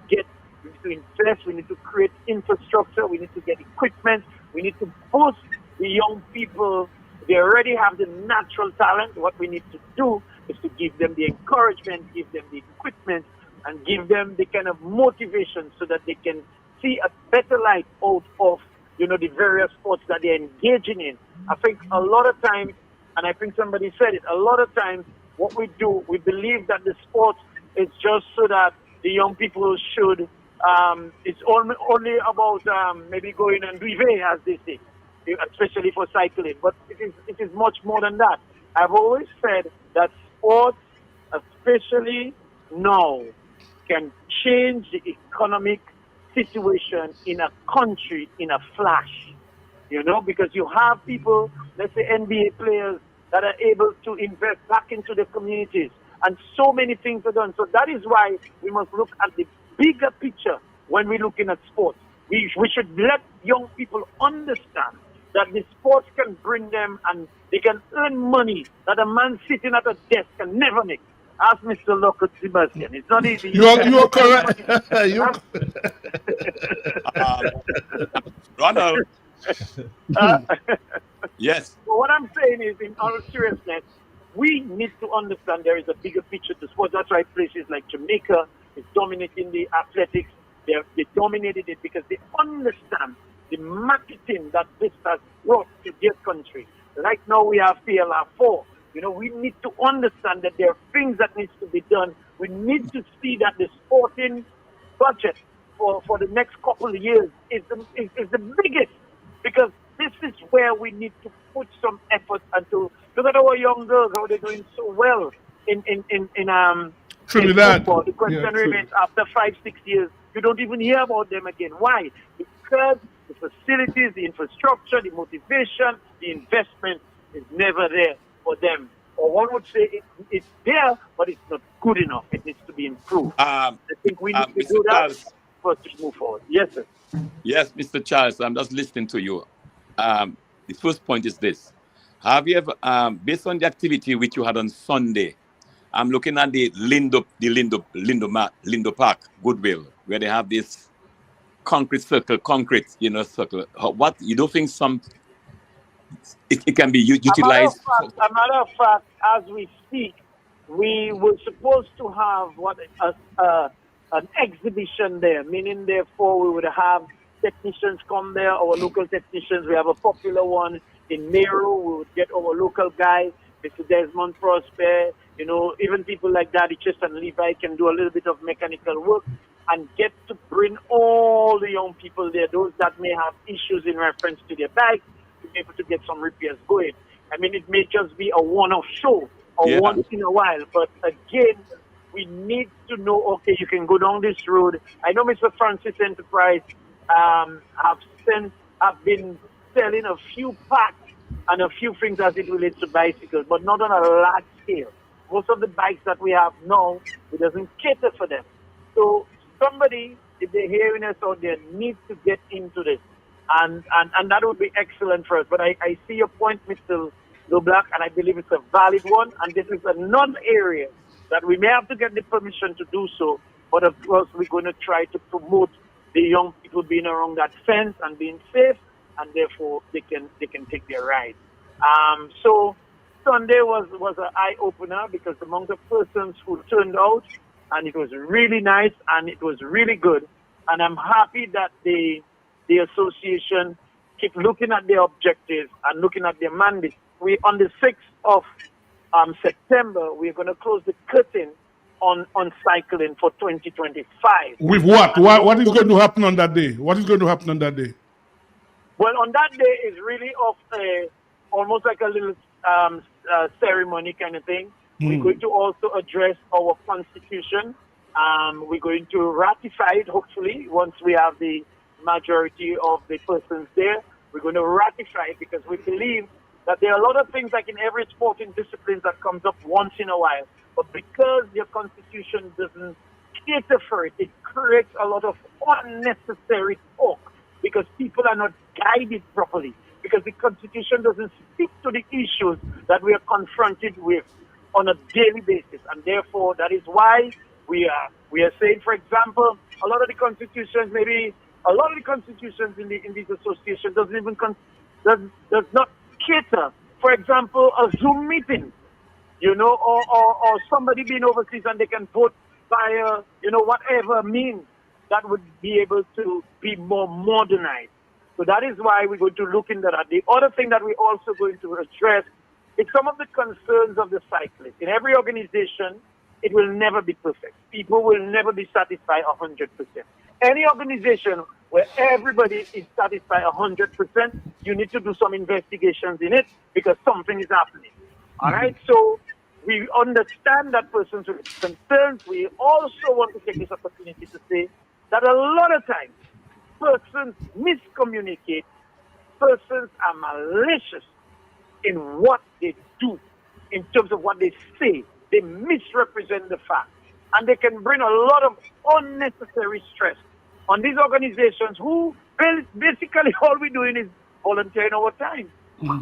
invest, we need to create infrastructure, we need to get equipment, we need to boost the young people. They already have the natural talent. What we need to do is to give them the encouragement, give them the equipment, and give them the kind of motivation so that they can see a better light out of, the various sports that they're engaging in. I think a lot of times, and I think somebody said it, a lot of times what we do, we believe that the sport is just so that the young people should, it's only about maybe going and drive, as they say, especially for cycling. But it is much more than that. I've always said that sports, especially now, can change the economic situation in a country in a flash. Because you have people, let's say NBA players, that are able to invest back into the communities, and so many things are done. So that is why we must look at the bigger picture when we're looking at sports. We should let young people understand that the sports can bring them and they can earn money that a man sitting at a desk can never make. Ask Mr. Lockwood Sebastian. It's not easy. You are correct. Ronald. Yes. So what I'm saying is, in all seriousness, we need to understand there is a bigger picture to sports. That's why places like Jamaica is dominating the athletics. They dominated it because they understand the marketing that this has brought to their country. Right now we have PLR4. We need to understand that there are things that needs to be done. We need to see that the sporting budget for the next couple of years is the biggest, because this is where we need to put some effort into. Look at our young girls, how they're doing so well in Trinidad. football. The question remains, after 5-6 years, you don't even hear about them again. Why? Because the facilities, the infrastructure, the motivation, the investment is never there for them. Or one would say it's there, but it's not good enough. It needs to be improved. I think we need to do that first to move forward. Yes, sir. Yes, Mr. Charles, I'm just listening to you. The first point is this. Have you ever, based on the activity which you had on Sunday, I'm looking at the Lindo Park, Goodwill, where they have this concrete, circle. What, you don't think some it can be A matter of utilized. fact, as we speak, we were supposed to have an exhibition there, meaning therefore we would have technicians come there, our local technicians. We have a popular one in Meru. We would get our local guy, Mr. Desmond Prosper, even people like Daddy Chest and Levi can do a little bit of mechanical work and get to bring all the young people there, those that may have issues in reference to their bike, to be able to get some repairs going. I mean, it may just be a one-off show or Yeah. once in a while, but again, we need to know, okay, you can go down this road. I know Mr. Francis Enterprise have been selling a few packs and a few things as it relates to bicycles, but not on a large scale. Most of the bikes that we have now, it doesn't cater for them. So somebody, if they're hearing us out there, needs to get into this. And that would be excellent for us. But I see your point, Mr. Loblack, and I believe it's a valid one. And this is another area that we may have to get the permission to do so. But of course, we're going to try to promote the young people being around that fence and being safe, and therefore they can take their ride. So Sunday was an eye opener because the amount of persons who turned out, and it was really nice and it was really good. And I'm happy that the association keep looking at their objectives and looking at their mandate. We on the 6th of September, we're going to close the curtain on cycling for 2025. With what? What is going to happen on that day? What is going to happen on that day? Well, on that day is really of almost like a little ceremony kind of thing. We're going to also address our constitution. We're going to ratify it, hopefully, once we have the majority of the persons there. We're going to ratify it because we believe that there are a lot of things like in every sporting discipline that comes up once in a while. But because your constitution doesn't cater for it, it creates a lot of unnecessary talk because people are not guided properly, because the constitution doesn't speak to the issues that we are confronted with on a daily basis. And therefore, that is why we are saying, for example, a lot of the constitutions, maybe a lot of the constitutions in these associations doesn't even does not cater, for example, a Zoom meeting, or somebody being overseas and they can vote via, whatever means that would be able to be more modernized. So that is why we're going to look into that. The other thing that we're also going to address is some of the concerns of the cyclists. In every organization, it will never be perfect. People will never be satisfied 100%. Any organization where everybody is satisfied 100%, you need to do some investigations in it because something is happening. All right? So we understand that persons with concerns. We also want to take this opportunity to say that a lot of times persons miscommunicate, persons are malicious in what they do, in terms of what they say. They misrepresent the facts, and they can bring a lot of unnecessary stress on these organizations who basically all we're doing is volunteering our time.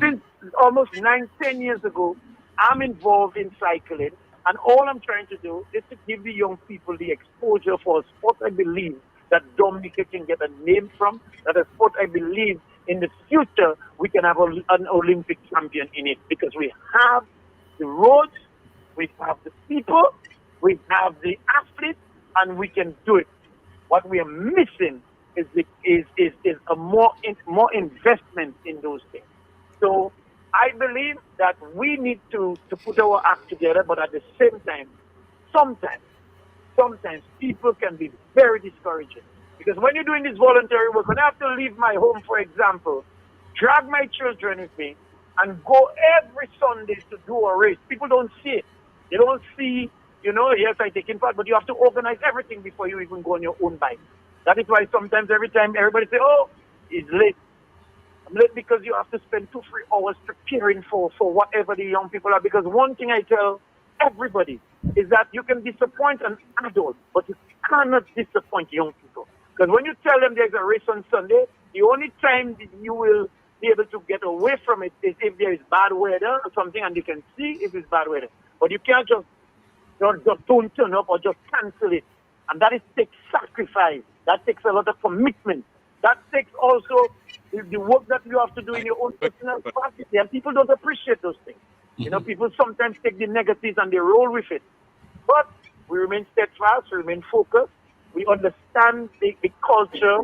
Since almost 9-10 years ago, I'm involved in cycling, and all I'm trying to do is to give the young people the exposure for a sport I believe that Dominica can get a name from, that a sport I believe in the future we can have an Olympic champion in it, because we have the roads, we have the people, we have the athletes, and we can do it. What we are missing is a more investment in those things. So I believe that we need to put our act together, but at the same time, sometimes people can be very discouraging. Because when you're doing this voluntary work, when I have to leave my home, for example, drag my children with me, and go every Sunday to do a race, people don't see it. They don't see, yes, I take part, but you have to organize everything before you even go on your own bike. That is why sometimes every time everybody say, oh, he's late. I'm late because you have to spend 2-3 hours preparing for whatever the young people are. Because one thing I tell everybody is that you can disappoint an adult, but you cannot disappoint young people. Because when you tell them there's a race on Sunday, the only time that you will be able to get away from it is if there is bad weather or something, and you can see if it's bad weather. But you can't just don't turn up or just cancel it. And that takes sacrifice. That takes a lot of commitment. That takes also the work that you have to do in your own personal capacity, and people don't appreciate those things. You know, people sometimes take the negatives and they roll with it. But we remain steadfast, we remain focused. We understand the culture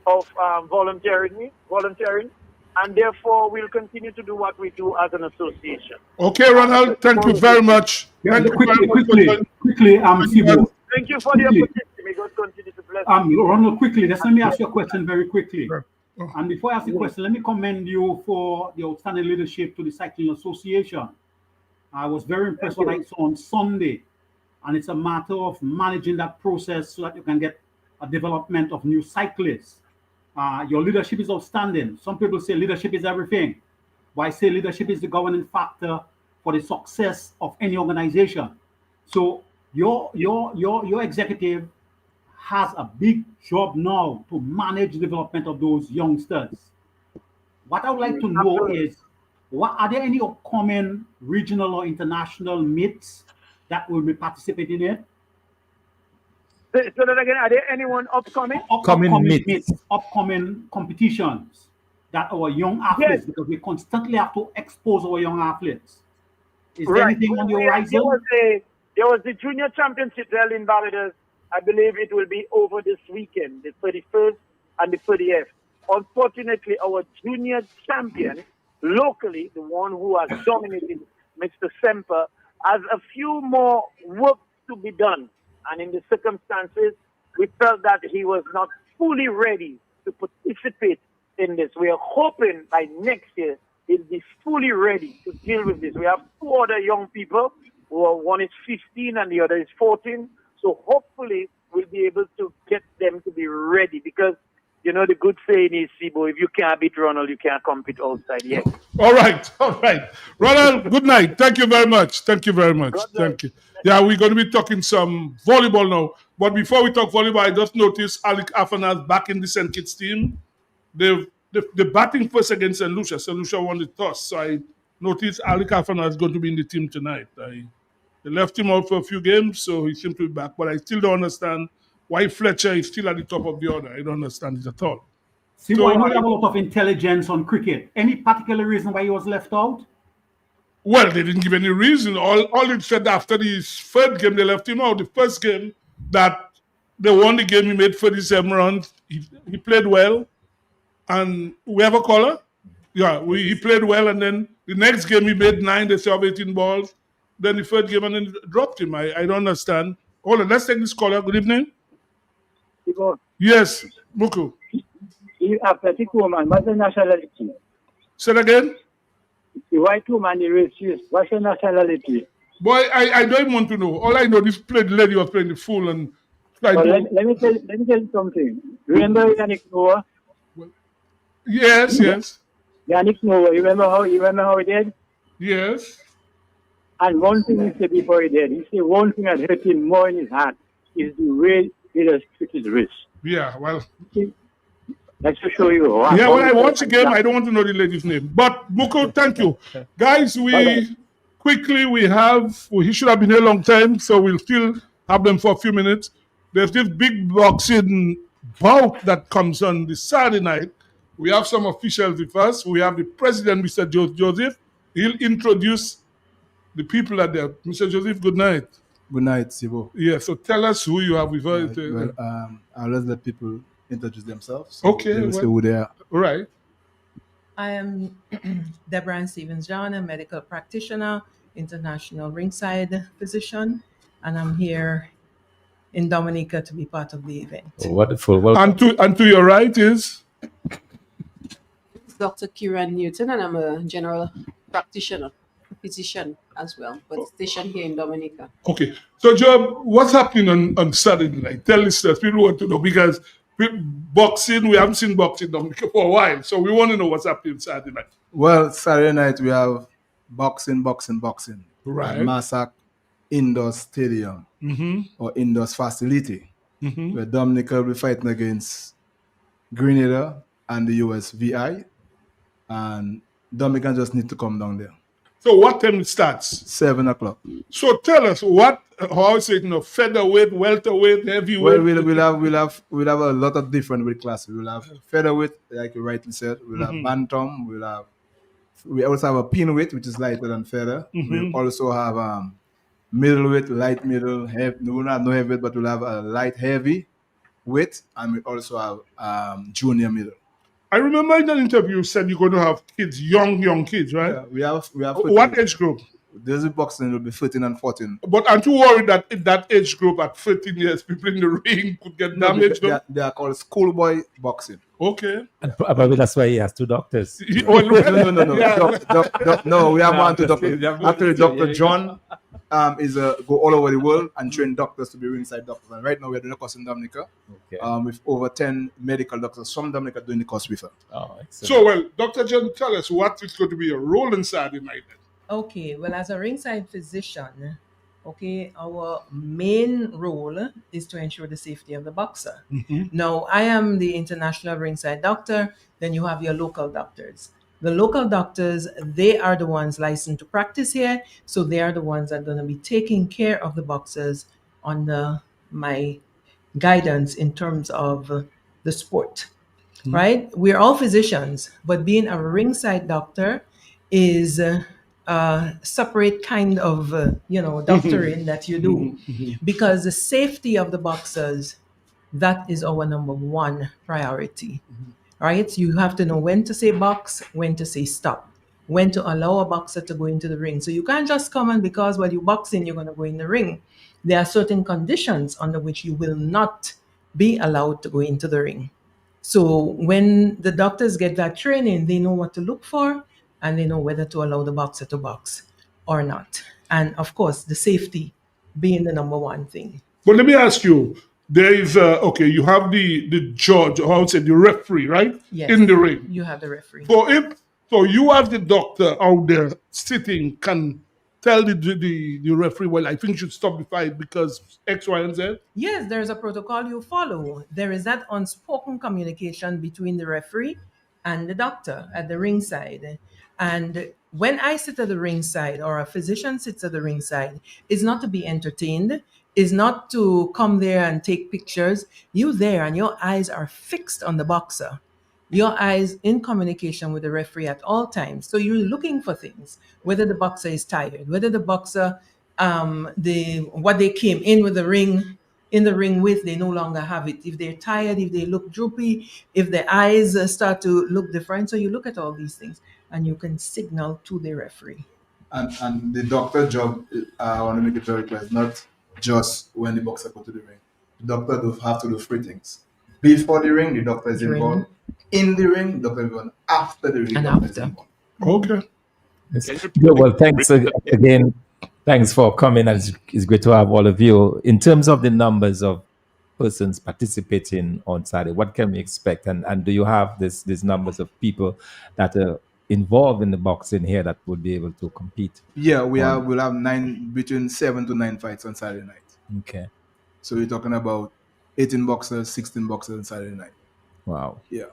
of volunteering, and therefore we'll continue to do what we do as an association. Okay, Ronald, thank you very much. Thank you very much. Quickly, Sibo. Thank you for the opportunity. May God continue to bless you. Ronald, quickly, just let me ask you a question very quickly. And before I ask the question, let me commend you for the outstanding leadership to the Cycling Association. I was very impressed with what I saw on Sunday. And it's a matter of managing that process so that you can get a development of new cyclists. Your leadership is outstanding. Some people say leadership is everything. But I say leadership is the governing factor for the success of any organization. So your executive has a big job now to manage the development of those youngsters. What I would like to know is, are there any upcoming regional or international meets that will be participating in it? So that again, are there anyone upcoming? Upcoming competitions that our young athletes, because we constantly have to expose our young athletes. Is there anything on the horizon? There was the junior championship held in Barbados. I believe it will be over this weekend, the 31st and the 30th. Unfortunately, our junior champion locally, the one who has dominated, Mr. Semper, has a few more work to be done. And in the circumstances, we felt that he was not fully ready to participate in this. We are hoping by next year he'll be fully ready to deal with this. We have two other young people, one is 15 and the other is 14. So hopefully we'll be able to get them to be ready, because you know the good saying is, Sibo, if you can't beat Ronald, you can't compete outside yet. All right. Ronald, good night. Thank you very much. Thank you. Yeah, we're going to be talking some volleyball now. But before we talk volleyball, I just noticed Alec Afanas back in the St. Kitts team. They're batting first against St. Lucia. St. Lucia won the toss. So I noticed Alec Afanas is going to be in the team tonight. They left him out for a few games, so he seems to be back. But I still don't understand why Fletcher is still at the top of the order. I don't understand it at all. See, I know you have a lot of intelligence on cricket. Any particular reason why he was left out? Well, they didn't give any reason. All it said after his third game, they left him out. The first game that they won the game, he made 37 runs. He played well. And we have a caller? Yeah, he played well. And then the next game, he made 9. They served 18 balls. Then the third game, and then dropped him. I don't understand. Hold on, let's take this caller. Good evening. Yes, Muku. The athletic woman, what's the nationality? Say it again. The white woman, the racist, what's your nationality? Boy, I don't even want to know. All I know, this lady was playing the fool. And let me tell you something. Remember Yannick Noah? Yes. Yannick Noah, you remember how he did? Yes. And one thing he said before he did, he said one thing that hurt him more in his heart is the way he just took his wrist. Yeah, well. Let's just show you. Yeah, when I watch the game, I don't want to know the lady's name. But, Muko, thank you. Guys, we should have been here a long time, so we'll still have them for a few minutes. There's this big boxing bout that comes on this Saturday night. We have some officials with us. We have the president, Mr. Joseph. He'll introduce the people that there. Mr. Joseph, good night. Good night, Sibo. Yeah, so tell us who you have with us. I'll let people introduce themselves. Okay. They will say who they are. All right. I am Deborah Ann Stevens-John, a medical practitioner, international ringside physician, and I'm here in Dominica to be part of the event. Oh, wonderful. Welcome. And to your right is? Dr. Kieran Newton, and I'm a general practitioner, physician as well, but stationed here in Dominica. Okay. So, Job, what's happening on Saturday night? Tell listeners, people want to know, because boxing, we haven't seen boxing in Dominica for a while, so we want to know what's happening Saturday night. Well, Saturday night we have boxing. Right. At Massac Indoor Stadium or Indoor Facility, where Dominica will be fighting against Grenada and the US VI, and Dominican just need to come down there. So what time it starts? 7 o'clock. So tell us how is it, featherweight, welterweight, heavyweight? Well, we'll have a lot of different weight classes. We'll have featherweight, like you rightly said. We'll have bantam. We also have a pinweight, which is lighter than feather. We also have middleweight, light middle, heavy. We will not no heavyweight, but we'll have a light heavy weight, and we also have junior middle. I remember in an interview you said you're going to have kids, young kids, right? Yeah, we have. What age group? There's a boxing will be 13 and 14. But aren't you worried that in that age group at 13 years, people in the ring could get damaged? They are called schoolboy boxing. Okay. And probably that's why he has 2 doctors. No. No, we have one to doctor. Actually, Dr. John go all over the world and train doctors to be ringside doctors. And right now we're doing a course in Dominica with over 10 medical doctors from Dominica doing the course with her. Oh, excellent. So, Dr. John, tell us what is going to be your role inside United. Okay, well, as a ringside physician, our main role is to ensure the safety of the boxer. Now, I am the international ringside doctor, then you have your local doctors. The local doctors, they are the ones licensed to practice here, so they are the ones that are going to be taking care of the boxers under my guidance in terms of the sport, right? We're all physicians, but being a ringside doctor is separate kind of doctoring that you do, because the safety of the boxers, that is our number one priority, right? You have to know when to say box, when to say stop, when to allow a boxer to go into the ring. So you can't just come and because while you're boxing you're going to go in the ring. There are certain conditions under which you will not be allowed to go into the ring. So when the doctors get that training, they know what to look for, and they know whether to allow the boxer to box or not. And of course, the safety being the number one thing. But let me ask you, there is, you have the judge, or I would say the referee, right? Yes. In the ring. You have the referee. So you as the doctor out there sitting can tell the referee, well, I think you should stop the fight because X, Y, and Z? Yes, there's a protocol you follow. There is that unspoken communication between the referee and the doctor at the ringside. And when I sit at the ringside or a physician sits at the ringside, it's not to be entertained, is not to come there and take pictures. You there and your eyes are fixed on the boxer. Your eyes in communication with the referee at all times. So you're looking for things, whether the boxer is tired, whether the boxer, what they came in with the ring, in the ring with, they no longer have it. If they're tired, if they look droopy, if their eyes start to look different. So you look at all these things and you can signal to the referee. And the doctor's job, I want to make it very clear, it's not just when the boxer go to the ring. The doctor does have to do 3 things. Before the ring, the doctor is involved. In the ring, the doctor is involved. After the ring, the doctor is involved. Okay. Well, thanks again. Thanks for coming, and it's great to have all of you. In terms of the numbers of persons participating on Saturday, what can we expect? And do you have these numbers of people that are involved in the boxing here that would be able to compete? Yeah, we'll have between 7 to 9 fights on Saturday night. Okay. So we're talking about 18 boxers, 16 boxers on Saturday night. Wow. Yeah.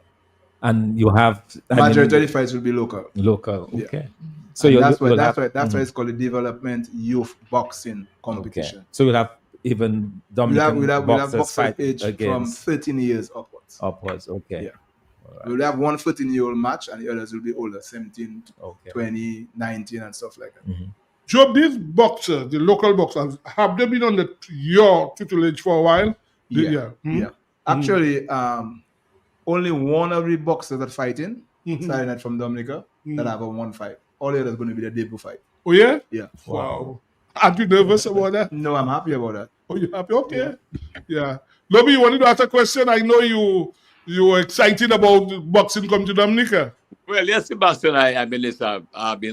And you have majority of the fights will be local. Local, okay. Yeah. So that's why it's called the Development Youth Boxing Competition. Okay. So we'll have even Dominican we'll have boxers fight age from 13 years upwards. Okay. Yeah. We'll have one 13-year-old match, and the others will be older, 17, 20, 19, and stuff like that. Job, these boxers, the local boxers, have they been on your tutelage for a while? Yeah. Actually, only one of the boxers that fighting Saturday night from Dominica that have a 1 fight. All the others going to be the debut fight. Oh yeah? Yeah. Wow. Aren't you nervous about that? No, I'm happy about that. Oh, you happy? Okay. Yeah. Lobby, you wanted to ask a question? I know you were excited about boxing coming to Dominica. Well, yes, Sebastian, I've been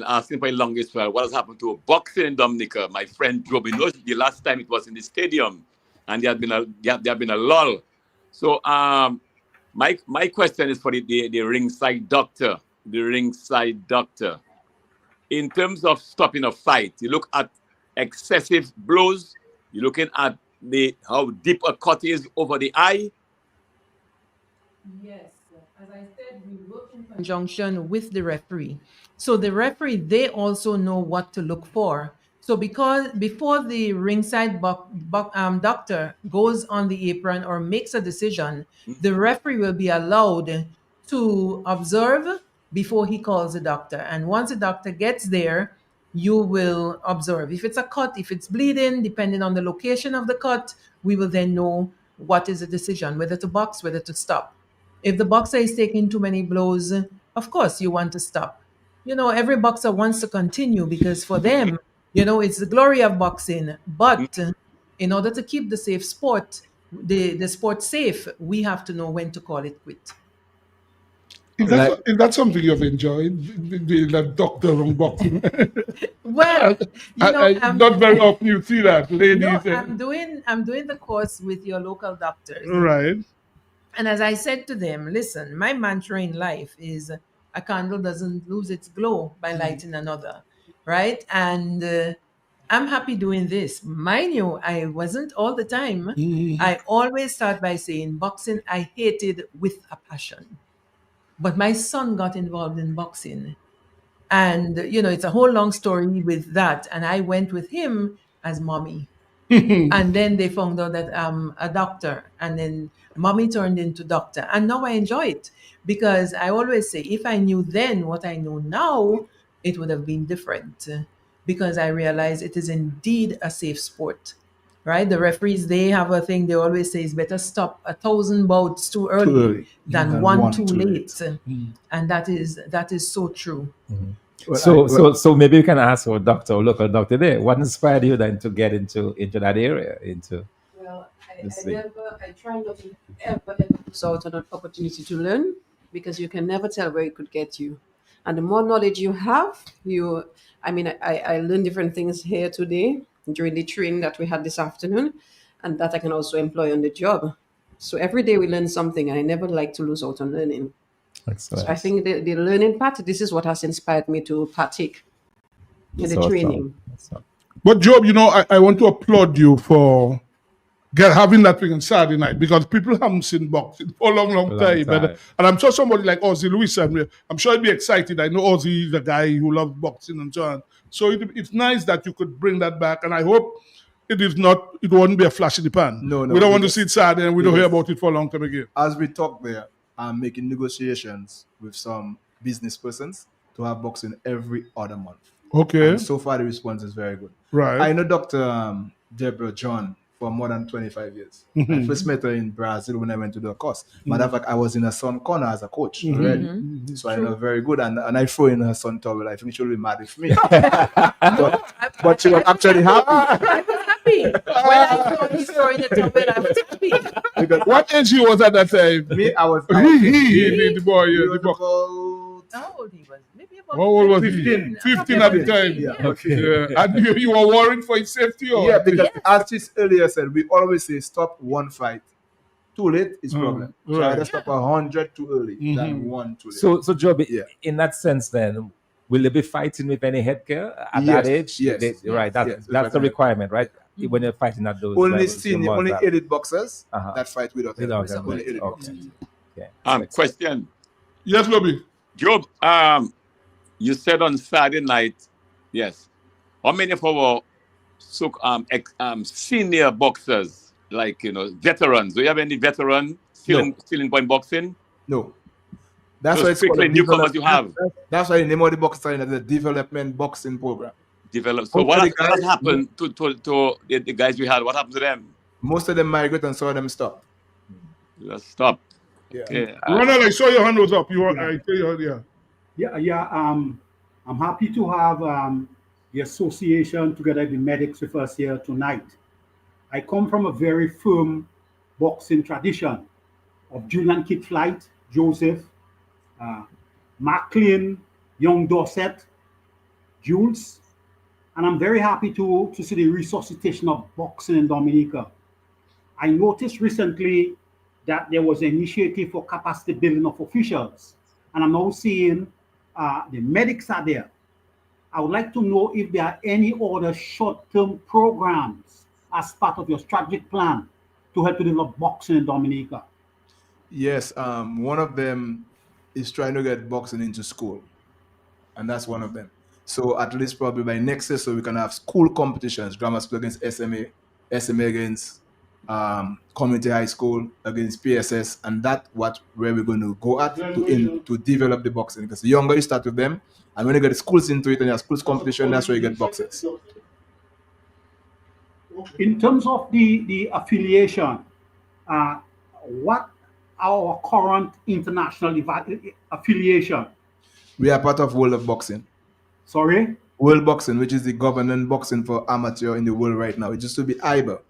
asking for the longest while what has happened to boxing in Dominica. My friend Joby knows the last time it was in the stadium, and there have been a lull. So my question is for the ringside doctor. The ringside doctor. In terms of stopping a fight, you look at excessive blows. You're looking at how deep a cut is over the eye. Yes, as I said, we work in conjunction with the referee. So the referee, they also know what to look for. So because before the ringside doctor goes on the apron or makes a decision, the referee will be allowed to observe before he calls the doctor. And once the doctor gets there, you will observe. If it's a cut, if it's bleeding, depending on the location of the cut, we will then know what is the decision, whether to box, whether to stop. If the boxer is taking too many blows, of course you want to stop. Every boxer wants to continue because for them, it's the glory of boxing. But in order to keep the sport safe, we have to know when to call it quit. Is that something you've enjoyed, being a doctor on boxing? Well, not very often you see that, ladies. No, I'm doing the course with your local doctors. Right. And as I said to them, listen, my mantra in life is a candle doesn't lose its glow by lighting another, right? And I'm happy doing this. Mind you, I wasn't all the time. I always start by saying boxing I hated with a passion. But my son got involved in boxing. And, it's a whole long story with that. And I went with him as mommy. And then they found out that I'm a doctor. And then mommy turned into doctor. And now I enjoy it because I always say, if I knew then what I know now, it would have been different because I realize it is indeed a safe sport. Right? The referees, they have a thing they always say is better stop 1,000 bouts too early than one too late. And that is so true. So maybe you can ask our local doctor there, what inspired you then to get into that area? Well, I try not to ever lose out on an opportunity to learn because you can never tell where it could get you. And the more knowledge you have, I learned different things here today during the training that we had this afternoon, and that I can also employ on the job. So every day we learn something, and I never like to lose out on learning. Excellent. So I think the learning part, this is what has inspired me to partake in the training. But Job, I want to applaud you for having that thing on Saturday night because people haven't seen boxing for a long time. And I'm sure somebody like Ozzy Lewis, I'm sure he'd be excited. I know Ozzy is a guy who loves boxing and so on. So it's nice that you could bring that back. And I hope it won't be a flash in the pan. No. We don't want to see it Saturday and we don't hear about it for a long time again. As we talk there, I'm making negotiations with some business persons to have boxing every other month. Okay. And so far, the response is very good. Right. I know Dr. Deborah John for more than 25 years. I first met her in Brazil when I went to do a course. Matter of fact, I was in her son corner as a coach already. So I know her very good. And I throw in her son towel. I think she'll be mad with me. but she was actually happy. I was happy. When I saw you throwing the towel, I was happy. Because what age he was at that time? Me, I was. The boy. How old he was? Maybe about How old was 15. he? 15 at the time. Yeah. Okay. Yeah. And you were worried for his safety? Or? Yeah, because as she earlier said, we always say stop one fight. Too late is problem. So I just stop 100 too early than one too late. So Job, in that sense then, will they be fighting with any headgear at that age? Yes. Right. That's the requirement, right? When you're fighting at those only levels, senior, only elite boxers that fight without helmet. Only elite boxers. Okay. Question. Yes, Lobby. Job, you said on Saturday night, yes. How many of our senior boxers, like veterans? Do you have any veteran still in point boxing? No. That's so why it's called a newcomers you have. That's why the name of the boxing is the development boxing program. So what has happened to the guys we had? What happened to them? Most of them migrate and some of them stop. Just stop. Yeah. Ronald, I saw your hand was up. I'm happy to have the association together with the medics with us here tonight. I come from a very firm boxing tradition of Julian Kit Flight, Joseph, Maclean, Young Dorset, Jules, and I'm very happy to see the resuscitation of boxing in Dominica. I noticed recently that there was an initiative for capacity building of officials, and I'm now seeing the medics are there. I would like to know if there are any other short-term programs as part of your strategic plan to help to develop boxing in Dominica. Yes, one of them is trying to get boxing into school, and that's one of them. So at least probably by next year, so we can have school competitions, grammar school against SMA, SMA against community high school, against PSS, and that's where we're going to go at to develop the boxing. Because the younger you start with them, and when you get the schools into it and your schools competition, that's where you get boxers. In terms of the affiliation, what our current international affiliation? We are part of World of Boxing. Sorry? World Boxing, which is the governing boxing for amateur in the world right now. It used to be IBA.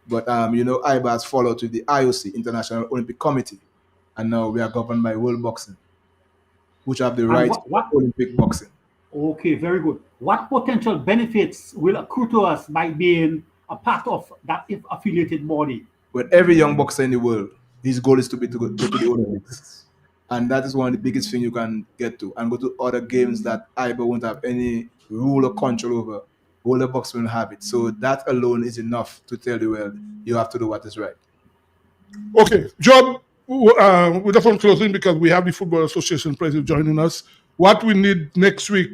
But IBA has followed to the IOC, International Olympic Committee, and now we are governed by World Boxing, which have the right to Olympic boxing. Okay, very good. What potential benefits will accrue to us by being a part of that affiliated body? Well, every young boxer in the world, his goal is to go to the Olympics. And that is one of the biggest things you can get to, and go to other games that IBA won't have any rule or control over. World of Boxing will have it. So that alone is enough to tell you, well, you have to do what is right. Okay, Job, we're just on closing because we have the Football Association president joining us. What we need next week,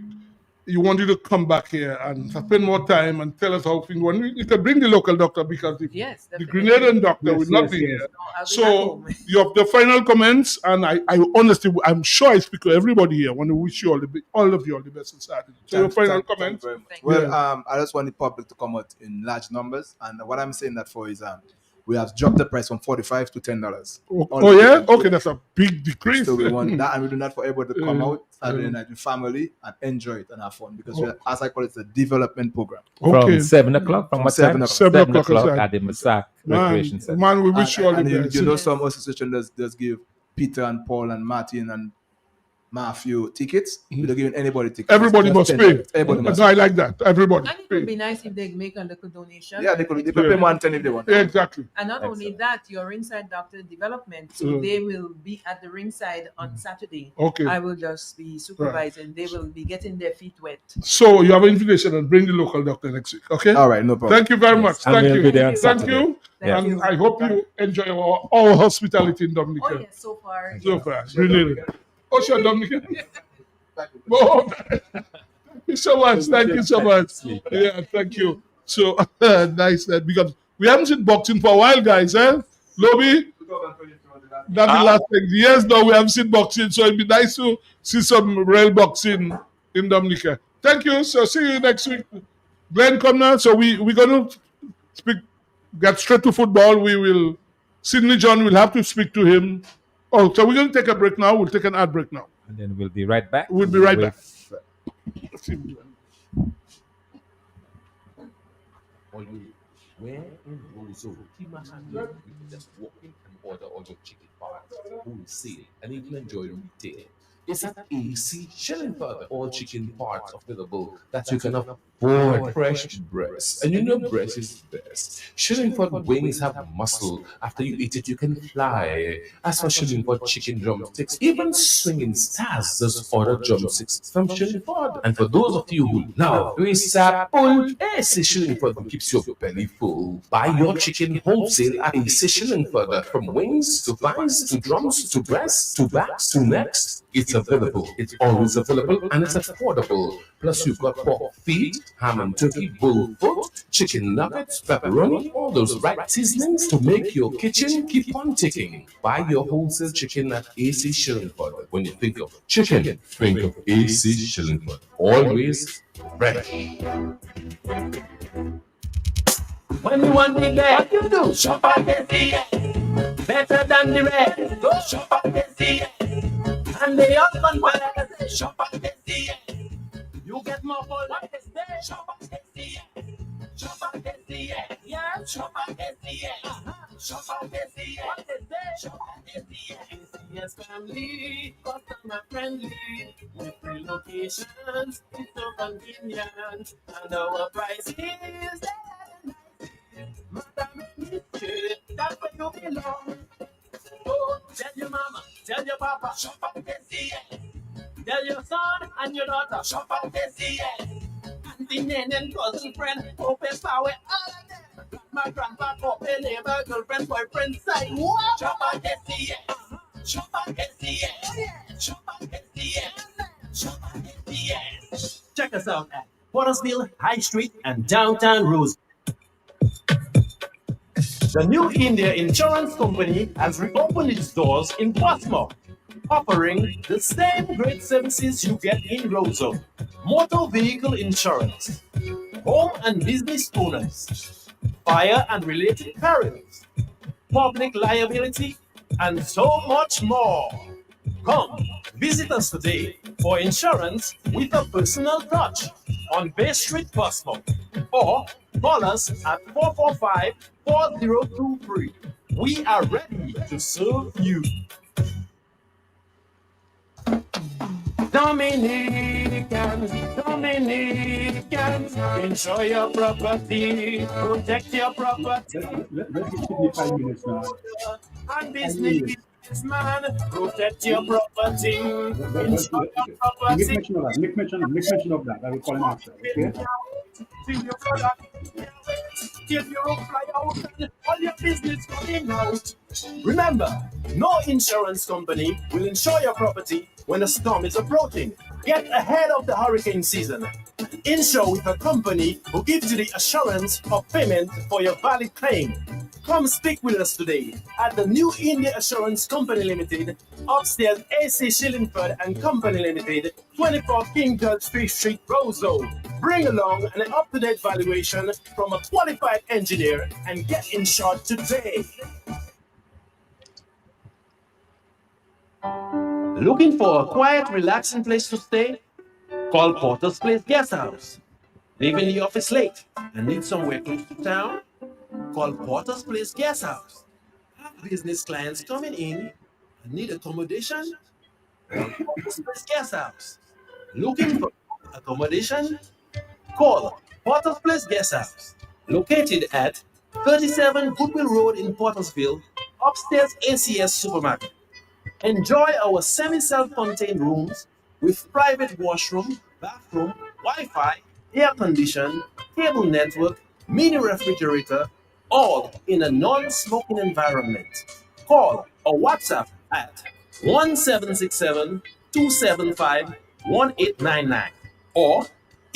you want you to come back here and spend more time and tell us how things went. You can bring the local doctor because the Grenadian doctor will not be here. So you have the final comments, and I honestly, I'm sure I speak to everybody here. I want to wish you all of you all the best in Saturday. So your final comments. Well, I just want the public to come out in large numbers, and what I'm saying that for is we have dropped the price from $45 to $10. Oh yeah? Okay, that's a big decrease. So we want that, and we do that for everybody to come out Saturday night with family and enjoy it and have fun, because as I call it, it's a development program. From 7 o'clock, from what time? 7 o'clock at the Masak Recreation Center. Man, we wish you all the best. You know, some association does give Peter and Paul and Martin and Matthew tickets. We don't give anybody tickets. Everybody must pay. Everybody must No, I like that. Everybody. And it would be nice if they make a little donation. Yeah, they could pay $110 if they want. Yeah, exactly. And not only that, your ringside doctor development, so they will be at the ringside on Saturday. Okay. I will just be supervising. They will be getting their feet wet. So you have an invitation, and bring the local doctor next week. Okay. All right, no problem. Thank you very much. And Thank we'll you. be there on Thank Saturday. you. Thank And you. I hope you enjoy our hospitality in Dominica. Oh yes, so far. So far, brilliant. Oh, sure, Dominica. Oh, thank you so much. Thank you so much. Yeah, thank you. So nice that, because we haven't seen boxing for a while, guys. Lobby? That's the last thing. Yes, no, we haven't seen boxing, so it'd be nice to see some real boxing in Dominica. Thank you. So see you next week. Glenn, come now. So we're going to get straight to football. We will, Sidney John will have to speak to him. Oh, so we're going to take a break now. We'll take an ad break now. And then we'll be right back. We'll be right back. Where in Roseau, you can just walk in and order all your chicken parts, wholesale, and even enjoy retail. It's at AC Shillingford. All chicken parts available that you can afford. Fresh breast. And you know breast is best. Shillingford wings have muscle. After you eat it, you can fly. As for Shillingford chicken drumsticks, even swinging stars just order drumsticks from Shillingford. And for those of you who love Risapul, AC Shillingford keeps your belly full. Buy your chicken wholesale at AC Shillingford. From wings to thighs to drums to breasts to backs to necks. It's available. It's always available, and it's affordable. Plus, you've got pork feet, ham and turkey, bull foot, chicken nuggets, pepperoni, all those right seasonings to make your kitchen keep on ticking. Buy your wholesale chicken at AC Shillingford. When you think of chicken, think of AC Shillingford. Always fresh. When you want the best, you do shop at SCA. Better than the rest, go shop at SCA. And the husband will shop at SCA. You get more for life, shop at SCA. Shop at SCA. Yeah, shop at SCA. Shop at SCA. Shop at SCA. Yes, family, customer friendly. With free locations, it's so convenient. And our price is that's where you belong. Oh, tell your mama, tell your papa, shop at SCA. Tell your son and your daughter, shop at SCA. Auntie, nan, and cousin, friend, open power, all of them. My grandpa, open neighbor, girlfriend, boyfriend, side. Shop at SCA. Check us out at Pottersville, High Street, and downtown Rose. The New India Insurance Company has reopened its doors in Portsmouth, offering the same great services you get in Roseau. Motor vehicle insurance, home and business owners, fire and related perils, public liability, and so much more. Come, visit us today for insurance with a personal touch on Bay Street, Portsmouth, or call us at 445-4023. We are ready to serve you. Dominicans, insure your property, protect your property. Let's just give me 5 minutes now. And businessman, protect your property, insure your property. Make mention of that. I will call him after. Okay? Give your fly out and all your business coming out. Remember, no insurance company will insure your property when a storm is approaching. Get ahead of the hurricane season. Insure with a company who gives you the assurance of payment for your valid claim. Come speak with us today at the New India Assurance Company Limited, upstairs AC Shillingford and Company Limited, 24 King George Street, Roseau. Bring along an up-to-date valuation from a qualified engineer and get insured today. Looking for a quiet, relaxing place to stay? Call Porter's Place Guest House. Leaving the office late and need somewhere close to town? Call Porter's Place Guest House. Have business clients coming in and need accommodation? Call Porter's Place Guest House. Looking for accommodation? Call Porter's Place Guest House. Located at 37 Goodwill Road in Portersville, upstairs ACS Supermarket. Enjoy our semi-self-contained rooms with private washroom, bathroom, Wi-Fi, air condition, cable network, mini refrigerator, all in a non-smoking environment. Call or WhatsApp at 1767-275-1899 or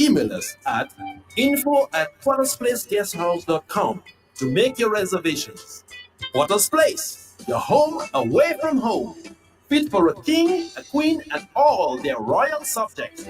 email us at info@portersplaceguesthouse.com to make your reservations. Porter's Place, your home away from home. Fit for a king, a queen, and all their royal subjects.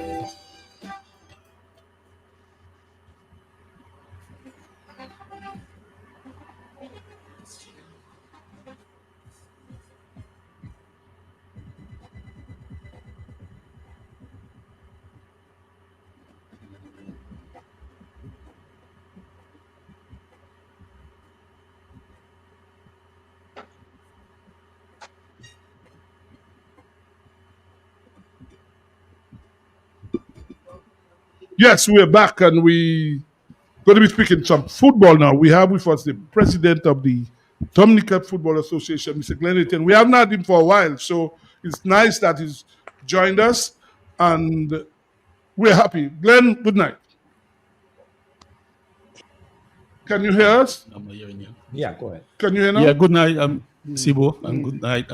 Yes, we're back and we going to be speaking some football now. We have with us the president of the Dominica Football Association, Mr. Glenn Etienne. We haven't had him for a while, so it's nice that he's joined us and we're happy. Glenn, good night. Can you hear us? I'm hearing you. Yeah, go ahead. Can you hear now? Yeah, good night, Sibo, and good night,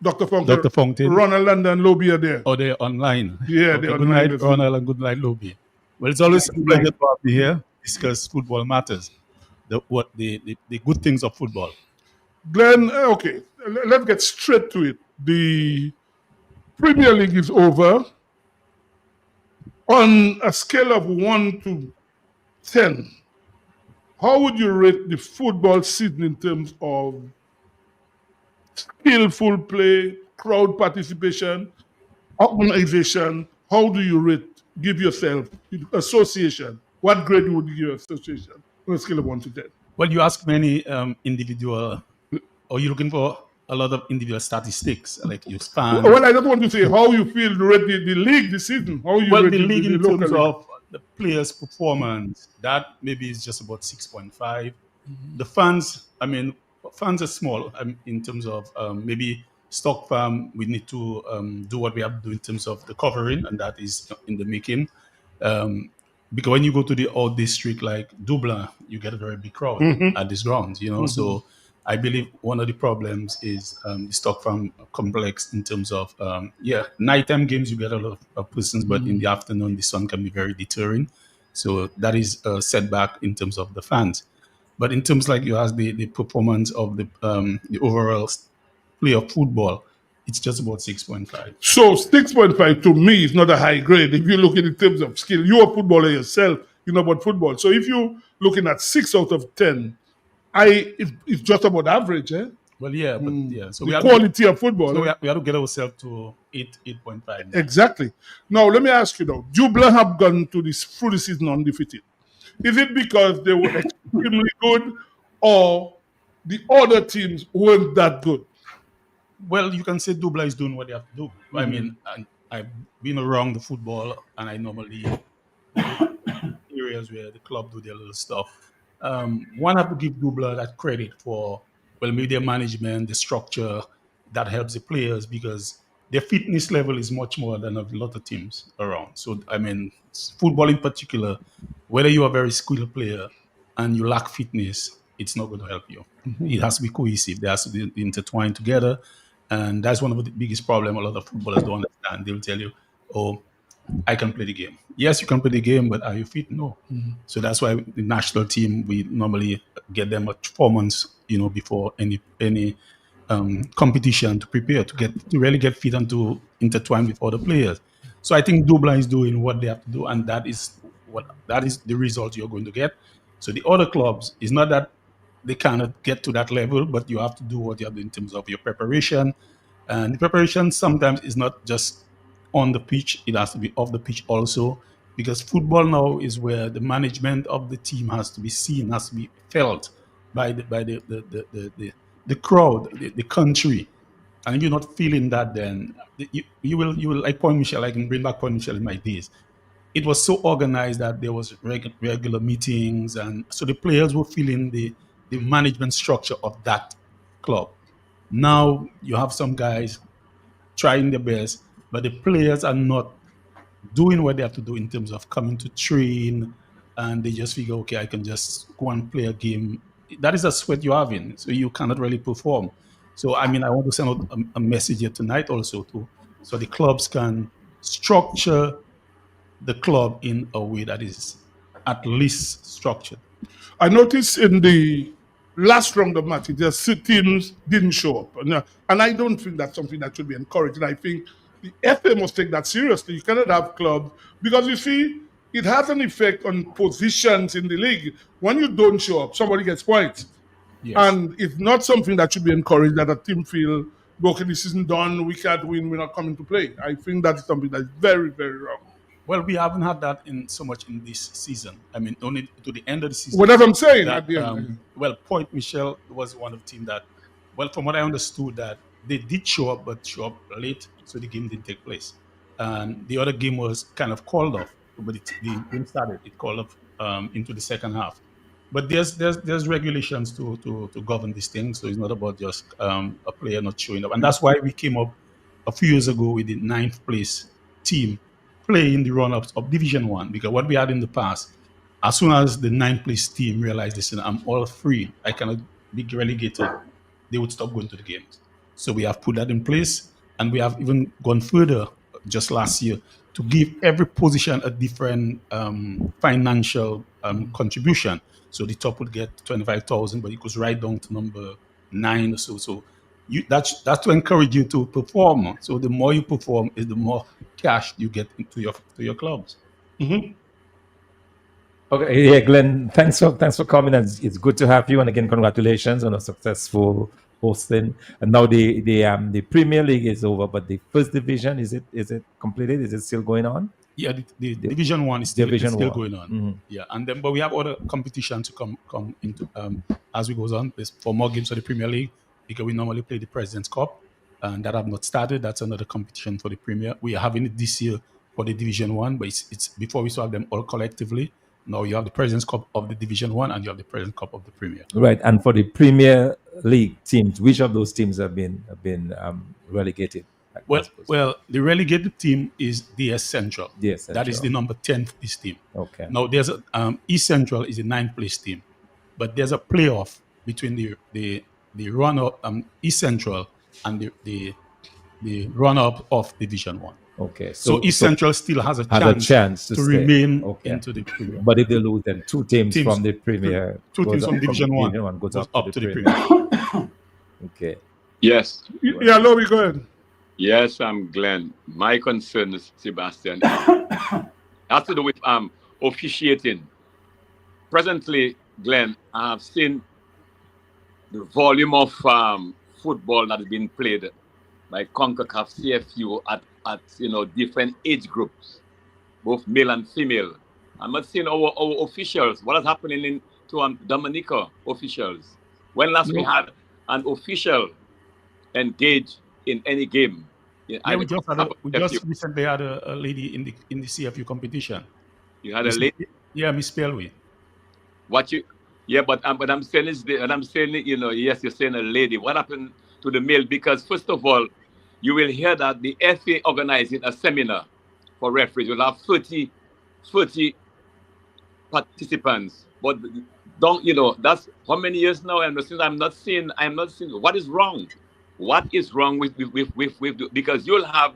Dr. Fontaine. Dr. Fontaine. Ronald and Lobby are there. Oh, they're online. Yeah, okay, they're good online. night, Ronald, and good night, Lobby. Well, it's always a pleasure to have you here, discuss football matters, the good things of football. Glenn, okay, let's get straight to it. The Premier League is over. On a scale of 1 to 10, how would you rate the football season in terms of skillful play, crowd participation, organization? How do you rate? Give yourself association. What grade would you give your association on a scale of 1 to 10? Well, you ask many individual, or you're looking for a lot of individual statistics, like you span. Well, I just want to say how you feel the league this season. How you well, rate the league in terms local of the players' performance, that maybe is just about 6.5. The fans, I mean, fans are small in terms of maybe Stock Farm. We need to do what we have to do in terms of the covering, and that is in the making. Because when you go to the old district like Dublin, you get a very big crowd at this ground, you know. So I believe one of the problems is the stock farm complex in terms of nighttime games you get a lot of persons, but in the afternoon the sun can be very deterring. So that is a setback in terms of the fans. But in terms like you asked the performance of the overall play of football, it's just about 6.5. So 6.5 to me is not a high grade. If you look in terms of skill, you're a footballer yourself, you know about football. So if you're looking at 6 out of 10, it's just about average, eh? Well, yeah, but yeah. So the quality of football. So we have to get ourselves to 8.5. Exactly. Now let me ask you though, Dublin have gone through the season undefeated. Is it because they were extremely good, or the other teams weren't that good? Well, you can say Dubla is doing what they have to do. I mean, I've been around the football, and I normally areas where the club do their little stuff. One have to give Dubla that credit for maybe their management, the structure that helps the players, because their fitness level is much more than a lot of teams around. So I mean, football in particular, whether you are a very skilled player and you lack fitness, it's not going to help you. It has to be cohesive. They has to be intertwined together. And that's one of the biggest problems a lot of footballers don't understand. They'll tell you, oh, I can play the game. Yes, you can play the game, but are you fit? No. So that's why the national team, we normally get them 4 months, before any competition to prepare, to really get fit and to intertwine with other players. So I think Dublin is doing what they have to do, and that is the result you're going to get. So the other clubs, is not that they cannot get to that level, but you have to do what you have to do in terms of your preparation. And the preparation sometimes is not just on the pitch, it has to be off the pitch also, because football now is where the management of the team has to be seen, has to be felt by the crowd, the country. And if you're not feeling that, then you will like Point Michel. I can bring back Point Michel in my days. It was so organized that there was regular meetings, and so the players were feeling the management structure of that club. Now you have some guys trying their best, but the players are not doing what they have to do in terms of coming to train, and they just figure, okay, I can just go and play a game. That is a sweat you're having, so you cannot really perform. So I mean, I want to send out a message here tonight also so the clubs can structure the club in a way that is at least structured. I noticed in the last round of matches, the teams didn't show up. And I don't think that's something that should be encouraged. And I think the FA must take that seriously. You cannot have clubs, because you see, it has an effect on positions in the league. When you don't show up, somebody gets points. Yes. And it's not something that should be encouraged, that a team feel, okay, this isn't done, we can't win, we're not coming to play. I think that's something that's very, very wrong. Well, we haven't had that so much in this season. I mean, only to the end of the season. Whatever I'm saying. That, at the end. Point Michel was one of the team that, from what I understood, that they did show up, but show up late, so the game didn't take place. And the other game was kind of called off, but the game started. It called off into the second half. But there's regulations to govern these things, so it's not about just a player not showing up. And that's why we came up a few years ago with the 9th place team playing the run-ups of Division 1, because what we had in the past, as soon as the 9th place team realized, listen, I'm all free, I cannot be relegated, they would stop going to the games. So we have put that in place, and we have even gone further just last year to give every position a different financial contribution. So the top would get 25,000, but it goes right down to number 9 or so. So that's to encourage you to perform. So the more you perform, is the more cash you get into your clubs. Mm-hmm. Okay, yeah, Glenn, thanks for coming, and it's good to have you. And again, congratulations on a successful hosting. And now the Premier League is over, but the first division, is it completed? Is it still going on? Yeah, the Division 1 is still going on. Mm-hmm. Yeah, and then but we have other competition to come into as we goes on. There's 4 more games for the Premier League, because we normally play the President's Cup, and that have not started. That's another competition for the Premier. We are having it this year for the Division 1, but it's before we have them all collectively. Now you have the President's Cup of the Division 1, and you have the President's Cup of the Premier. Right, and for the Premier League teams, which of those teams have been relegated? Well, the relegated team is DS Central. DS Central. That is the number 10th place team. Okay. Now there's East Central is the 9th place team, but there's a playoff between the the runner East Central and the runner-up of Division One. Okay, So East Central still has a chance to stay. remain Okay. into the Premier. But if they lose, then two teams from the Premier, two goes teams up from Division One goes goes up to the Premier. Premier. Okay. Yes. Yeah, Lobby, go ahead. Yes, I'm Glenn. My concern is, Sebastian, has to do with officiating. Presently, Glenn, I have seen the volume of football that is being played by CONCACAF CFU at different age groups, both male and female. I'm not seeing our officials. What is happening to Dominica officials? When last we had an official engage in any game? Yeah, we just recently had a lady in the CFU competition. You had a lady? Yeah, Miss Pelway. But I'm saying yes, you're saying a lady. What happened to the male? Because first of all, you will hear that the FA organizing a seminar for referees. You'll have 30 participants. But that's how many years now? And since I'm not seeing what is wrong. What is wrong with because you'll have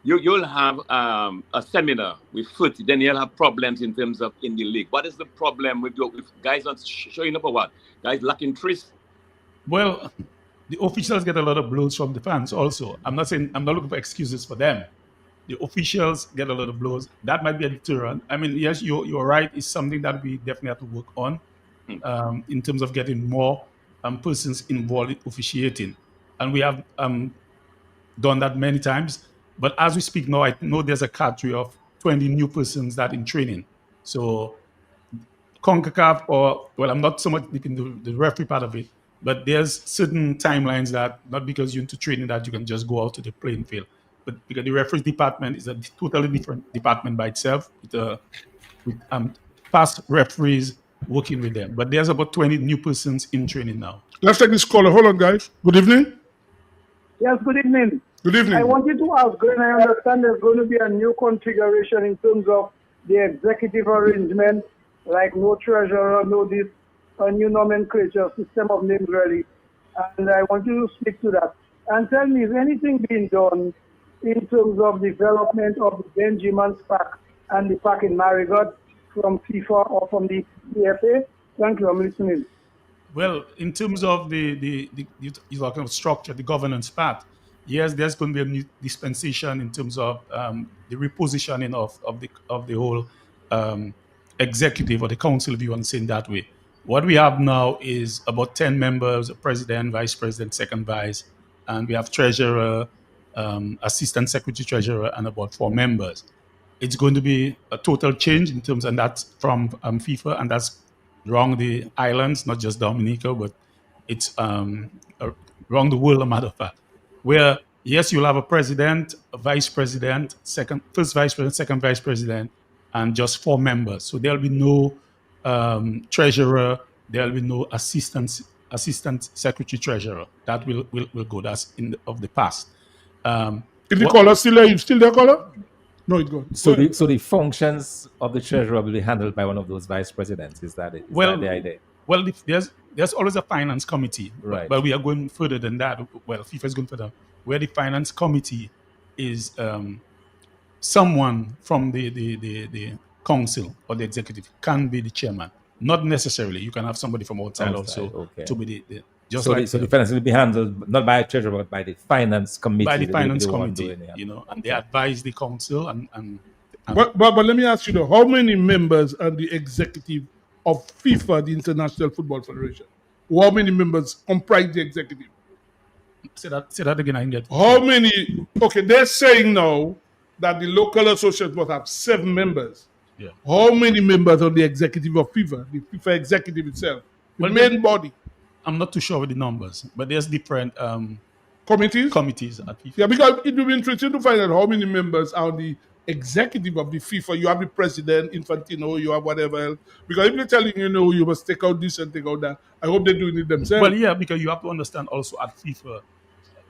a seminar with 30, then you'll have problems in terms of in the league. What is the problem with guys not showing up or what? Guys lacking interest? Well, the officials get a lot of blows from the fans also. I'm not looking for excuses for them. The officials get a lot of blows. That might be a deterrent. I mean, yes, you're right. It's something that we definitely have to work on in terms of getting more persons involved in officiating. And we have done that many times. But as we speak now, I know there's a cadre of 20 new persons that in training. So CONCACAF, I'm not so much deep into the referee part of it, but there's certain timelines that not because you're into training that you can just go out to the playing field. But because the referee department is a totally different department by itself with past referees working with them. But there's about 20 new persons in training now. Let's take this caller. Hold on, guys. Good evening. Yes, good evening. Good evening. I wanted to ask, Glenn, I understand there's going to be a new configuration in terms of the executive arrangement, like no treasurer, no this, a new nomenclature, system of names really. And I want you to speak to that. And tell me, is anything being done in terms of development of the Benjamin's pack and the pack in Marigot from FIFA or from the CFA? Thank you, I'm listening. Well, in terms of the you're talking about structure, the governance part, yes, there's going to be a new dispensation in terms of the repositioning of the whole executive or the council, if you want to say it that way. What we have now is about 10 members, a president, vice president, second vice, and we have treasurer, assistant secretary treasurer, and about 4 members. It's going to be a total change in terms, and that's from FIFA, and that's around the islands, not just Dominica, but it's around the world, a matter of fact, where, yes, you'll have a president, a vice president, first vice president, second vice president, and just 4 members. So there'll be no treasurer, there'll be no assistant secretary treasurer. That will go. That's of the past. Is the caller still there? You still there, caller? No, it's gone. So the functions of the treasurer will be handled by one of those vice presidents. Is that it? Is that the idea? Well, there's always a finance committee, right? But we are going further than that. Well, FIFA is going further, where the finance committee is someone from the council or the executive can be the chairman. Not necessarily. You can have somebody from outside also to be the just so the finance will be handled not by a treasurer but by the finance committee. By the finance committee, and they advise the council and but let me ask you though, how many members are the executive of FIFA, the International Football Federation? How many members comprise the executive? Say that again, I can get. How many? Okay, they're saying now that the local association must have 7 members. Yeah. How many members on the executive of FIFA, the FIFA executive itself, the main body? I'm not too sure with the numbers, but there's different committees at FIFA. Yeah, because it will be interesting to find out how many members are on the executive of the FIFA. You have the president, Infantino, you have whatever else. Because if they're telling you must take out this and take out that, I hope they're doing it themselves. Well, yeah, because you have to understand also at FIFA,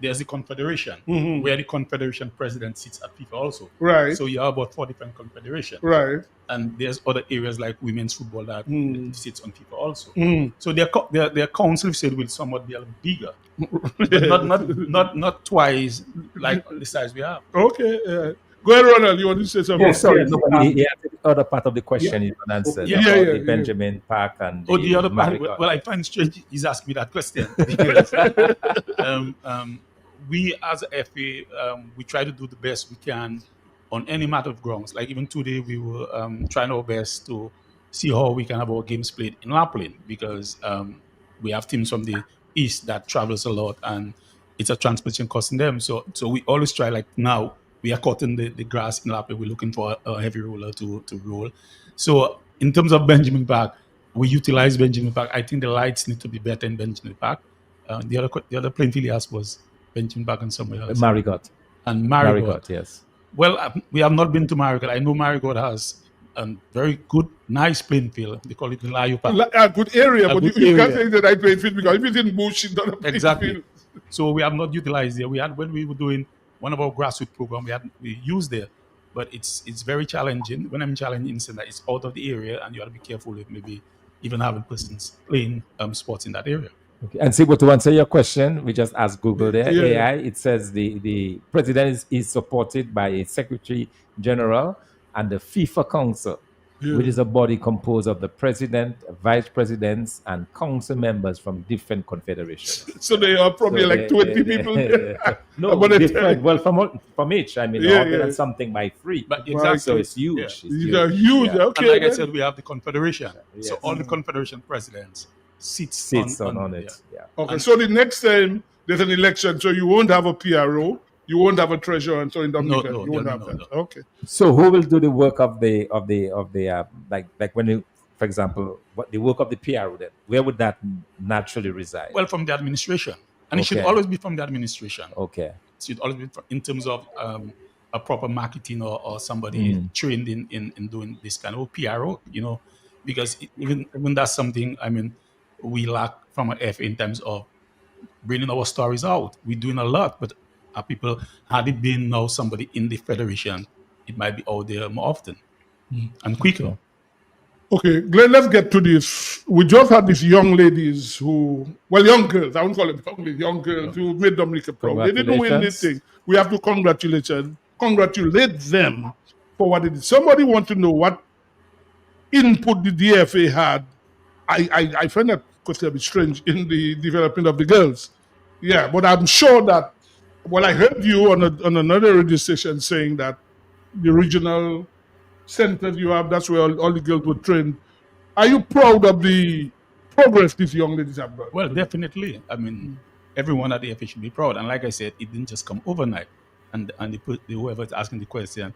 there's the confederation, Mhm. where the confederation president sits at FIFA also. Right. So you have about 4 different confederations. Right. And there's other areas like women's football that sits on FIFA also. Mm. So their council said will somewhat be a little bigger, but not twice like the size we have. Okay. Go ahead, Ronald. You want to say something? Oh, sorry. Yes, No, the other part of the question is unanswered. Yeah. about Yeah, the Benjamin Park and Oh, the other part. Marigot. Well, I find it strange he's asking me that question because we as a FA, we try to do the best we can on any matter of grounds. Like even today, we were trying our best to see how we can have our games played in Lapland because we have teams from the east that travels a lot and it's a transportation costing them. So we always try, like now, we are cutting the grass in Lapland. We're looking for a heavy roller to roll. So in terms of Benjamin Park, we utilize Benjamin Park. I think the lights need to be better in Benjamin Park. The other plane Philly asked was Benjamin Park and somewhere else. Marigot. And Marigot. Marigot, yes. Well, we have not been to Marigot. I know Marigot has a very good, nice playing field. They call it the Layo Park. A good area, A but good you can't area. say that I played field because if it's in bush, it's not a playing Exactly. field. So we have not utilized there. We had when we were doing one of our grassroots program, we used there, but it's very challenging. When I'm challenging, it's that it's out of the area, and you have to be careful with maybe even having persons playing sports in that area. Okay. And see, but to answer your question, we just asked Google there, Yeah. AI, it says the president is supported by a secretary general and the FIFA Council, Yeah. which is a body composed of the president, vice presidents, and council members from different confederations. So they are probably So like 20 people there. No, But it's- different. Well, from each. I mean, Yeah, all yeah. something by free. But So exactly. it's huge. Yeah. It's These are huge. Yeah. Okay. And like I then. said, we have the confederation. So Yes. all the confederation presidents Sits on on it. Yeah. Okay, And- so the next time there's an election, so you won't have a PRO, you won't have a treasurer, and so in Dominica, no, you won't no, have no, that. no. Okay. So who will do the work of the like when you, for example, what the work of the PRO then? Where would that naturally reside? Well, from the administration. And it should Okay. always be from the administration. Okay. It should always be in terms of a proper marketing or somebody trained in doing this kind of PRO, because even that's something, I mean, we lack from a FA in terms of bringing our stories out. We're doing a lot, but our people, had it been now somebody in the federation, it might be out there more often and quicker. Okay, Glenn, let's get to this. We just had these young ladies young girls, I won't call them young girls who made Dominica proud. They didn't win Congratulations. anything. We have to congratulate them for what it is. Somebody wants to know what input the DFA had. I find that question a bit strange in the development of the girls. Yeah, but I'm sure that, I heard you on another radio station saying that the regional centers you have, that's where all the girls were trained. Are you proud of the progress these young ladies have done? Well, definitely. I mean, everyone at the FA should be proud. And like I said, it didn't just come overnight. And whoever is asking the question,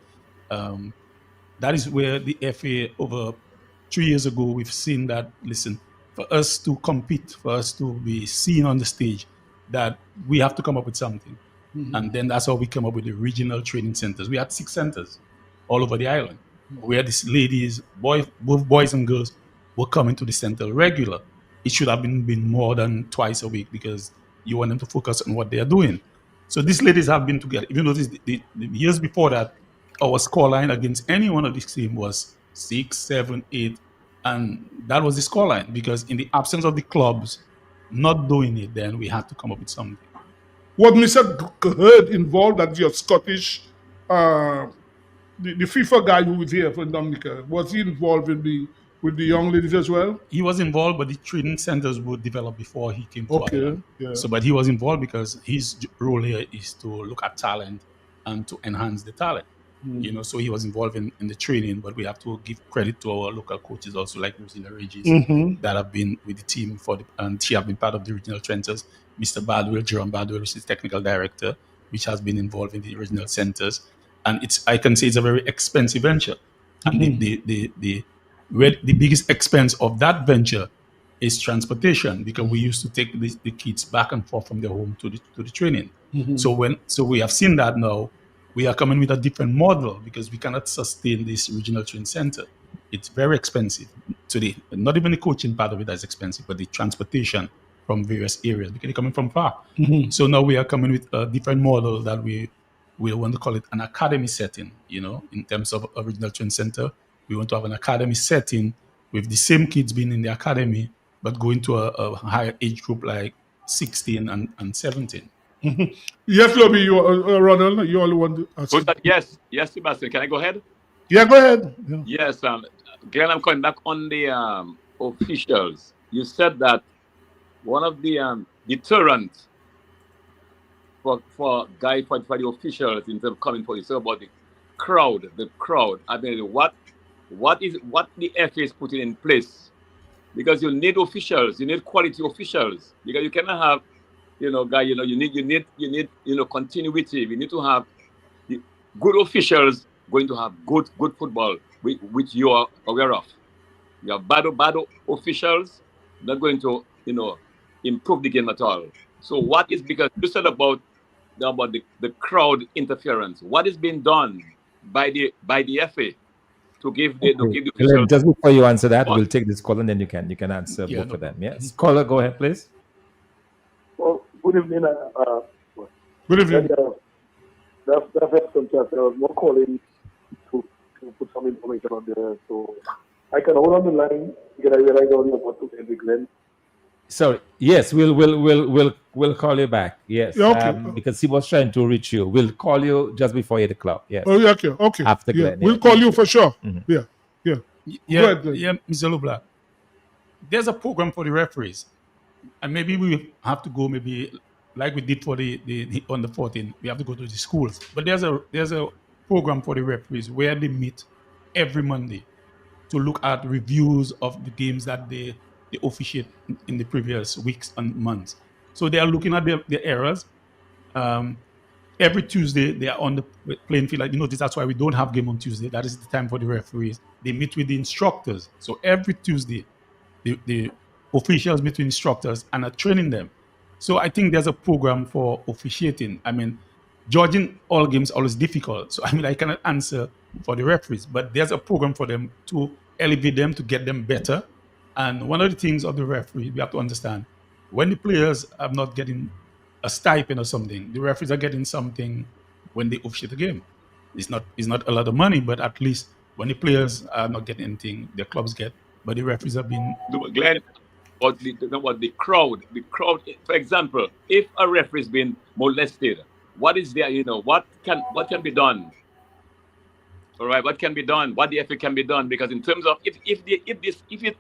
that is where the FA over 3 years ago, we've seen that, listen, for us to compete, for us to be seen on the stage, that we have to come up with something. Mhm. And then that's how we come up with the regional training centers. We had 6 centers all over the island, where these ladies, both boys and girls, were coming to the center regular. It should have been more than twice a week because you want them to focus on what they are doing. So these ladies have been together. Even though the years before that, our scoreline against any one of these teams was 6, 7, 8, and that was the scoreline because in the absence of the clubs not doing it, then we had to come up with something. Was Mr. Hurd involved as your Scottish, the FIFA guy who was here from Dominica? Was he involved with the young ladies as well? He was involved, but the training centers were developed before he came to Okay, Ireland. yeah. So, but he was involved because his role here is to look at talent and to enhance the talent. So he was involved in the training, but we have to give credit to our local coaches also, like Rosina Regis, Mhm. that have been with the team and she have been part of the regional centers. Mr. Badwell, Jerome Badwell, which is technical director, which has been involved in the regional centers. And I can say it's a very expensive venture. And the biggest expense of that venture is transportation, because we used to take the kids back and forth from their home to the training. Mhm. So we have seen that now. We are coming with a different model because we cannot sustain this regional training center. It's very expensive today. Not even the coaching part of it is expensive, but the transportation from various areas because they're coming from far. Mhm. So now we are coming with a different model that we want to call it an academy setting. In terms of Original Training Center, we want to have an academy setting with the same kids being in the academy, but going to a higher age group like 16 and 17. Mhm. Yes, Lobby, Ronald, you all want to ask? Who's that? Yes, Sebastian. Can I go ahead? Yeah, go ahead. Yeah. Yes, Glenn, I'm coming back on the officials. You said that one of the deterrents for the officials in terms of coming for you, so about the crowd. I mean, what the FA is putting in place, because you need officials, you need quality officials, because you cannot have, you need continuity. We need to have the good officials going to have good football, which you are aware of. You have bad officials not going to improve the game at all. So what is, because you said about the crowd interference, what is being done by the FA to give the Glenn, officials? just before you answer that, we'll take this call and then you can answer both of them. Yes, caller, go ahead, please. Well, good evening. Good evening. That's excellent. I was more calling to put some information on there, so I can hold on the line because I realize only about to end with Glenn. Sorry. Yes, we'll call you back. Yes. Yeah, okay. Because he was trying to reach you. We'll call you just before 8 o'clock. Yes. Oh, yeah, okay. After Yeah, Glenn. we'll call you for sure. Mhm. Yeah. Yeah, Go ahead, Glenn. yeah, Mr. Lubla. There's a program for the referees, and maybe we have to go maybe like we did for the on the 14. We have to go to the schools, but there's a program for the referees where they meet every Monday to look at reviews of the games that they officiate in the previous weeks and months. So they are looking at their errors. Every Tuesday they are on the playing field. Like, that's why we don't have game on Tuesday. That is the time for the referees. They meet with the instructors. So every Tuesday, the officials meet with instructors and are training them. So I think there's a program for officiating. I mean, judging all games is always difficult. So I cannot answer for the referees, but there's a program for them to elevate them, to get them better. And one of the things of the referee, we have to understand, when the players are not getting a stipend or something, the referees are getting something when they officiate the game. It's not a lot of money, but at least when the players are not getting anything, the clubs get, but the referees have been... Glenn, about the crowd, for example, if a referee is being molested, what is there, what can be done? All right, what can be done? What the FA can be done? Because in terms of if it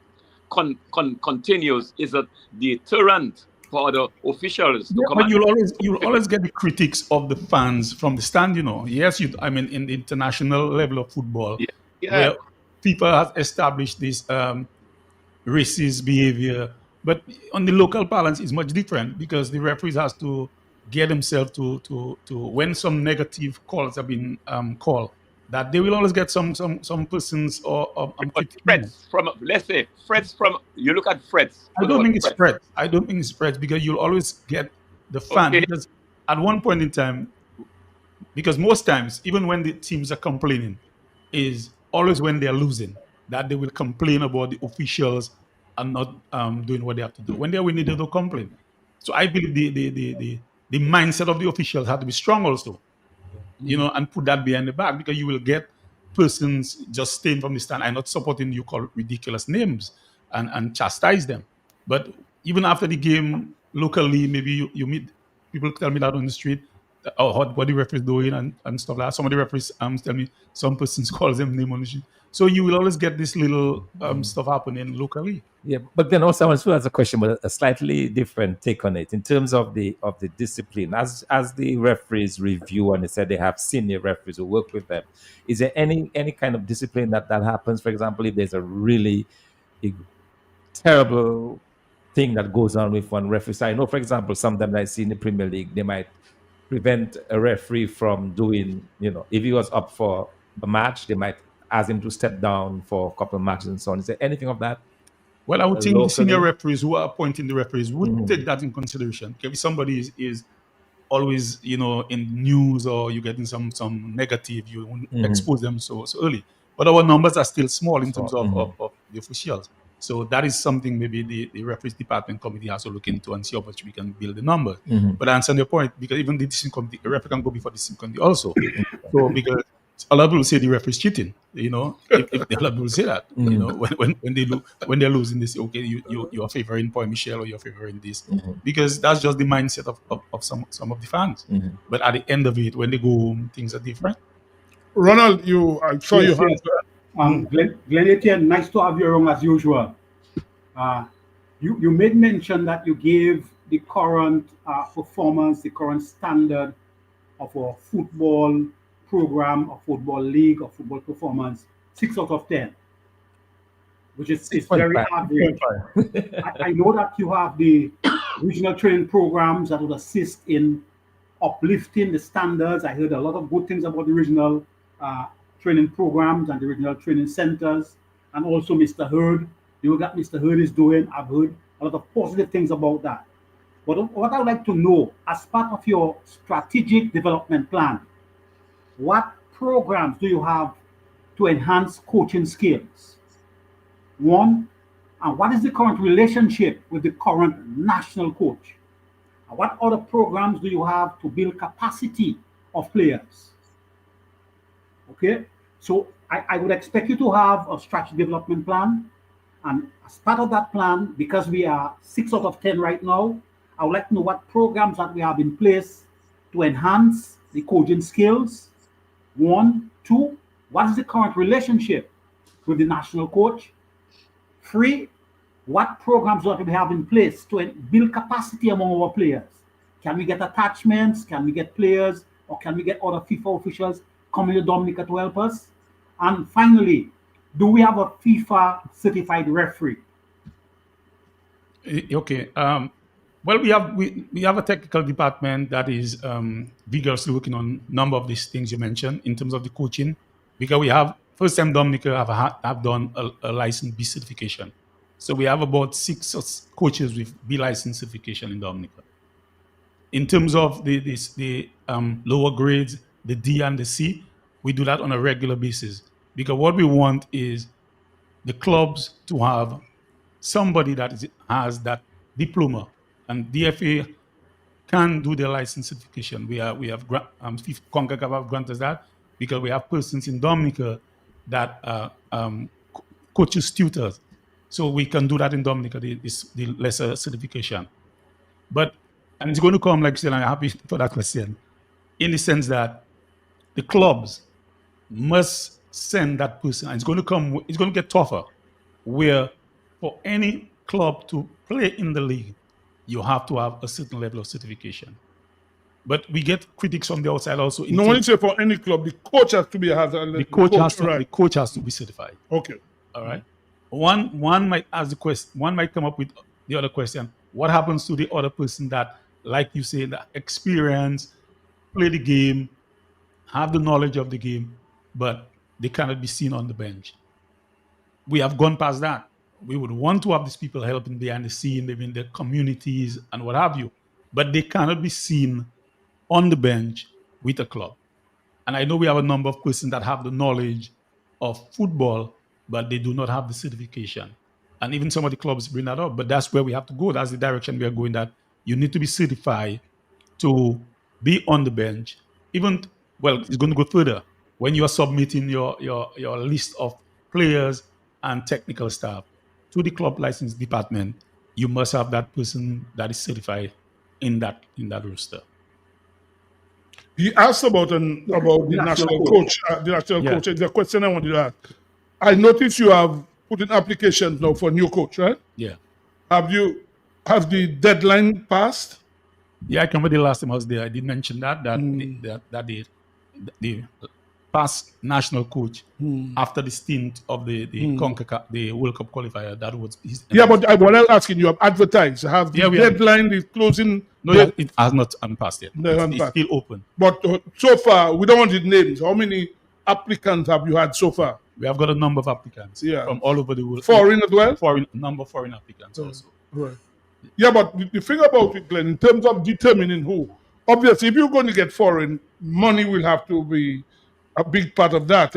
continues, is a deterrent for the officials to come. But you'll always get the critics of the fans from the stand. Yes, in the international level of football, where people have established this racist behavior, but on the local balance is much different because the referees has to get themselves to when some negative calls have been called, that they will always get some persons or threats from, let's say, threats from, you look at threats. I don't think it's threats because you'll always get the fan. Okay. Because at one point in time, because most times, even when the teams are complaining, is always when they're losing, that they will complain about the officials and not doing what they have to do. When they're winning, they don't complain. So I believe the mindset of the officials have to be strong also, and put that behind the back, because you will get persons just staying from the stand and not supporting you, call ridiculous names and chastise them. But even after the game, locally, maybe you meet people tell me that on the street, what the referees doing and stuff like that. Some of the referees tell me some persons calls them name on the street. So you will always get this little stuff happening locally. Yeah, but then also I want to ask a question, but a slightly different take on it in terms of the discipline. As the referees review and they said they have senior referees who work with them, is there any kind of discipline that happens? For example, if there's a really terrible thing that goes on with one referee. So I know, for example, sometimes I see in the Premier League, they might prevent a referee from doing, if he was up for a match, they might ask him to step down for a couple of matches and so on. Is there anything of that? Well, I would think the senior referees who are appointing the referees would take that in consideration. If somebody is always, in news or you're getting some negative, you won't expose them so early. But our numbers are still small in terms of the officials. So that is something maybe the referees department committee has to look into and see how much we can build the number. But I understand your point, because even the discipline committee, the referee can go before the discipline committee also. So because a lot of people say the referee is cheating, if a lot of people say that, when they're losing, they say, okay, you're favoring Paul Michel or you're favoring this, because that's just the mindset of some of the fans. But at the end of it, when they go home, things are different. Ronald, I saw Yes, you. yes. Glenn Etienne, nice to have you around as usual. You made mention that you gave the current performance, the current standard of a football program, a football league, or football performance, 6 out of 10, which is very average. I know that you have the regional training programs that would assist in uplifting the standards. I heard a lot of good things about the regional training programs and the regional training centers, and also Mr. Hurd. You know that Mr. Hurd is doing. I've heard a lot of positive things about that. But what I'd like to know, as part of your strategic development plan, what programs do you have to enhance coaching skills? One, and what is the current relationship with the current national coach? And what other programs do you have to build capacity of players? Okay, so I would expect you to have a strategy development plan. And as part of that plan, because we are 6 out of 10 right now, I would like to know what programs that we have in place to enhance the coaching skills. 1, 2, what is the current relationship with the national coach? 3, what programs do we have in place to build capacity among our players? Can we get attachments? Can we get players? Or can we get other FIFA officials coming to Dominica to help us? And finally, do we have a FIFA certified referee? Okay. Well, we have a technical department that is vigorously working on a number of these things you mentioned in terms of the coaching, because we have first time Dominica have done a license B certification. So we have about 6 coaches with B license certification in Dominica. In terms of the lower grades, the D and the C, we do that on a regular basis, because what we want is the clubs to have somebody that has that diploma, and DFA can do their license certification. We have CONCACAF have granted us that, because we have persons in Dominica that coaches, tutors. So we can do that in Dominica, the lesser certification. And it's going to come, like I said, I'm happy for that question, in the sense that the clubs must send that person. And it's going to get tougher, where for any club to play in the league, you have to have a certain level of certification. But we get critics from the outside also. No, when you say for any club, the coach has to be the coach has to be certified. Okay. All right. One might ask the question. One might come up with the other question: what happens to the other person that, like you say, that experience, play the game, have the knowledge of the game, but they cannot be seen on the bench? We have gone past that. We would want to have these people helping behind the scene, maybe in their communities and what have you, but they cannot be seen on the bench with a club. And I know we have a number of persons that have the knowledge of football, but they do not have the certification. And even some of the clubs bring that up, but that's where we have to go. That's the direction we are going, that you need to be certified to be on the bench. It's going to go further. When you are submitting your list of players and technical staff to the club license department, you must have that person that is certified in that roster. He asked about the national coach. The national coach. The question I wanted to ask: I noticed you have put in applications now for new coach, right? Yeah. Have the deadline passed? Yeah, I remember the last time I was there, I did mention that the past national coach after the stint of the CONCACAF, the World Cup qualifier, that was his. Yeah, but what I'm asking, you have advertised. Have the deadline, the closing? No, it has not passed yet. It's still open. But so far, we don't want the names. How many applicants have you had so far? We have got a number of applicants from all over the world. Foreign as well? Number of foreign applicants also. Right. Yeah, but the thing about it, Glenn, in terms of determining who, obviously, if you're going to get foreign, money will have to be a big part of that.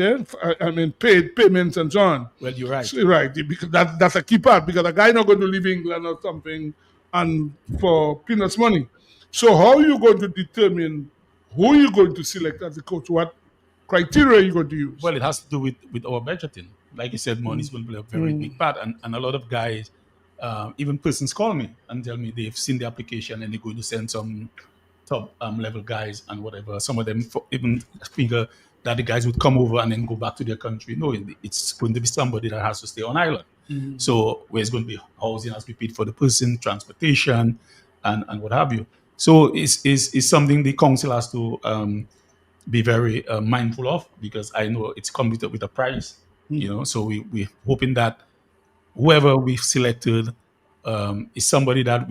I mean, payments and so on. Well, you're right. So, right, because that's a key part, because a guy not going to leave England or something and for peanuts money. So how are you going to determine who you're going to select as a coach? What criteria are you going to use? Well, it has to do with our budgeting. Like you said, money is going to play a very big part. And a lot of guys, even persons call me and tell me they've seen the application and they're going to send some top level guys and whatever. Some of them even figure that the guys would come over and then go back to their country. No, it's going to be somebody that has to stay on island. So where it's going to be housing has to be paid for the person, transportation, and what have you. So it's something the council has to be very mindful of, because I know it's come with a price. So we're hoping that whoever we've selected is somebody that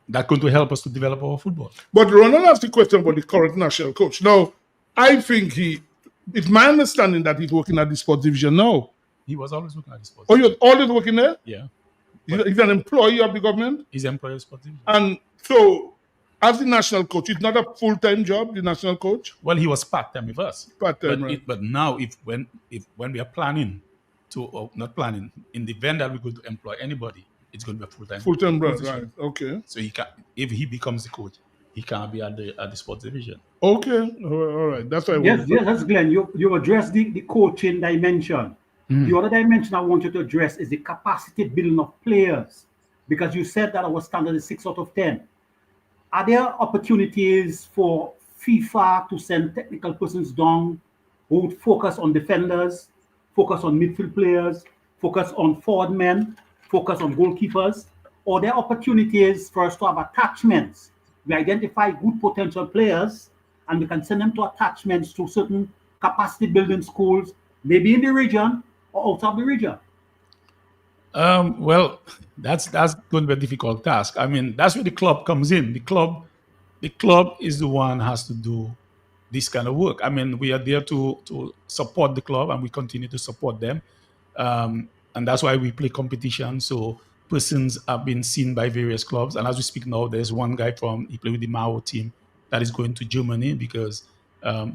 that's going to help us to develop our football. But Ronald asked the question about the current national coach. Now, I think it's my understanding that he's working at the sports division now. He was always working at the sports division. Oh, you're always working there? Yeah. He's an employee of the government? He's an employee of sports division. And so, as the national coach, it's not a full-time job, the national coach? Well, he was part-time with us. Part-time, right. But now, when we are planning not planning, in the event that we're going to employ anybody, it's going to be a full-time. Full-time, right? Okay. So if he becomes the coach, he can't be at the sports division. Okay, all right. That's why. Yes, that's Glenn. You addressed the coaching dimension. The other dimension I want you to address is the capacity building of players, because you said that our standard is 6 out of 10. Are there opportunities for FIFA to send technical persons down who would focus on defenders, focus on midfield players, focus on forward men, focus on goalkeepers? Or are there opportunities for us to have attachments? We identify good potential players and we can send them to attachments to certain capacity building schools, maybe in the region or out of the region. Well, that's going to be a difficult task. I mean, that's where the club comes in. The club is the one has to do this kind of work. I mean, we are there to support the club, and we continue to support them. And that's why we play competition. So persons have been seen by various clubs. And as we speak now, there's one guy he played with the Mao team that is going to Germany because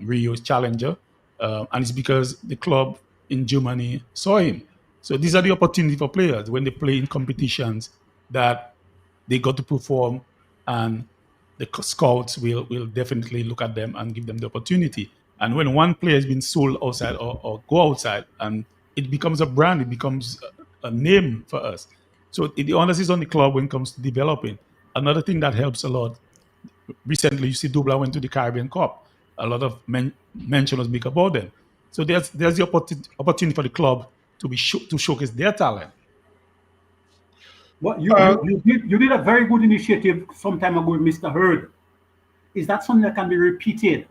Rio is challenger. And it's because the club in Germany saw him. So these are the opportunities for players when they play in competitions that they got to perform, and the scouts will definitely look at them and give them the opportunity. And when one player has been sold outside or go outside, and it becomes a brand, it becomes a name for us. So the onus is on the club when it comes to developing. Another thing that helps a lot, recently you see Dubla went to the Caribbean Cup. A lot of mention was made about them. So there's the opportunity for the club to showcase their talent. Well, you did a very good initiative some time ago with Mr. Hurd. Is that something that can be repeated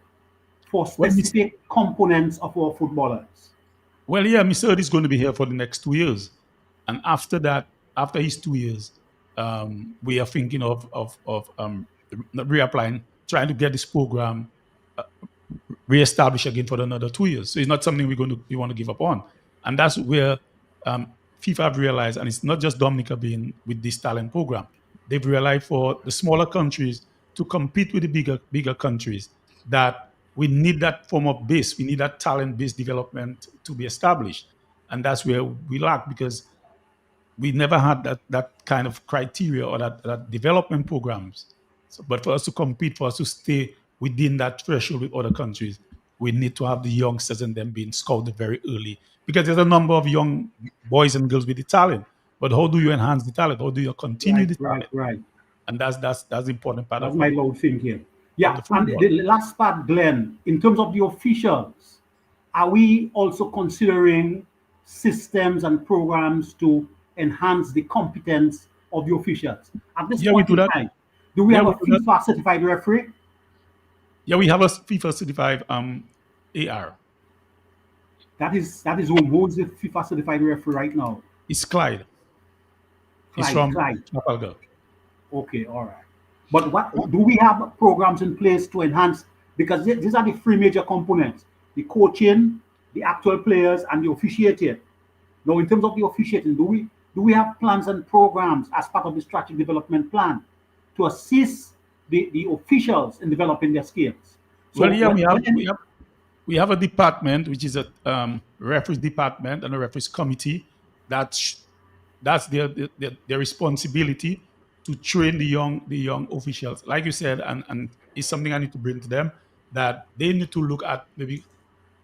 for specific components of our footballers? Well, yeah, Mr. Hurd is going to be here for the next 2 years. And after that, after his 2 years, we are thinking of reapplying, trying to get this program reestablished again for another 2 years. So it's not something we want to give up on. And that's where FIFA have realized, and it's not just Dominica being with this talent program. They've realized for the smaller countries to compete with the bigger countries that we need that form of base. We need that talent-based development to be established. And that's where we lack, because we never had that kind of criteria or that development programs. So, but for us to compete, for us to stay within that threshold with other countries, we need to have the youngsters and them being scouted very early, because there's a number of young boys and girls with the talent. But how do you enhance the talent? How do you continue the talent? Right. And that's the important part. That's my loud thing here. Yeah, and the last part, Glenn, in terms of the officials, are we also considering systems and programs to enhance the competence of the officials? At this point in time, do we have a FIFA certified referee? Yeah, we have a FIFA certified AR. That is who is the FIFA certified referee right now? It's Clyde. He's from Trafalgar. Okay, all right. But what do we have programs in place to enhance? Because these are the three major components: the coaching, the actual players, and the officiating. Now, in terms of the officiating, do we have plans and programs as part of the strategic development plan to assist the officials in developing their skills? So well, yeah, we have we have a department which is a referees department and a referees committee. That's their responsibility to train the young officials. Like you said, and it's something I need to bring to them, that they need to look at maybe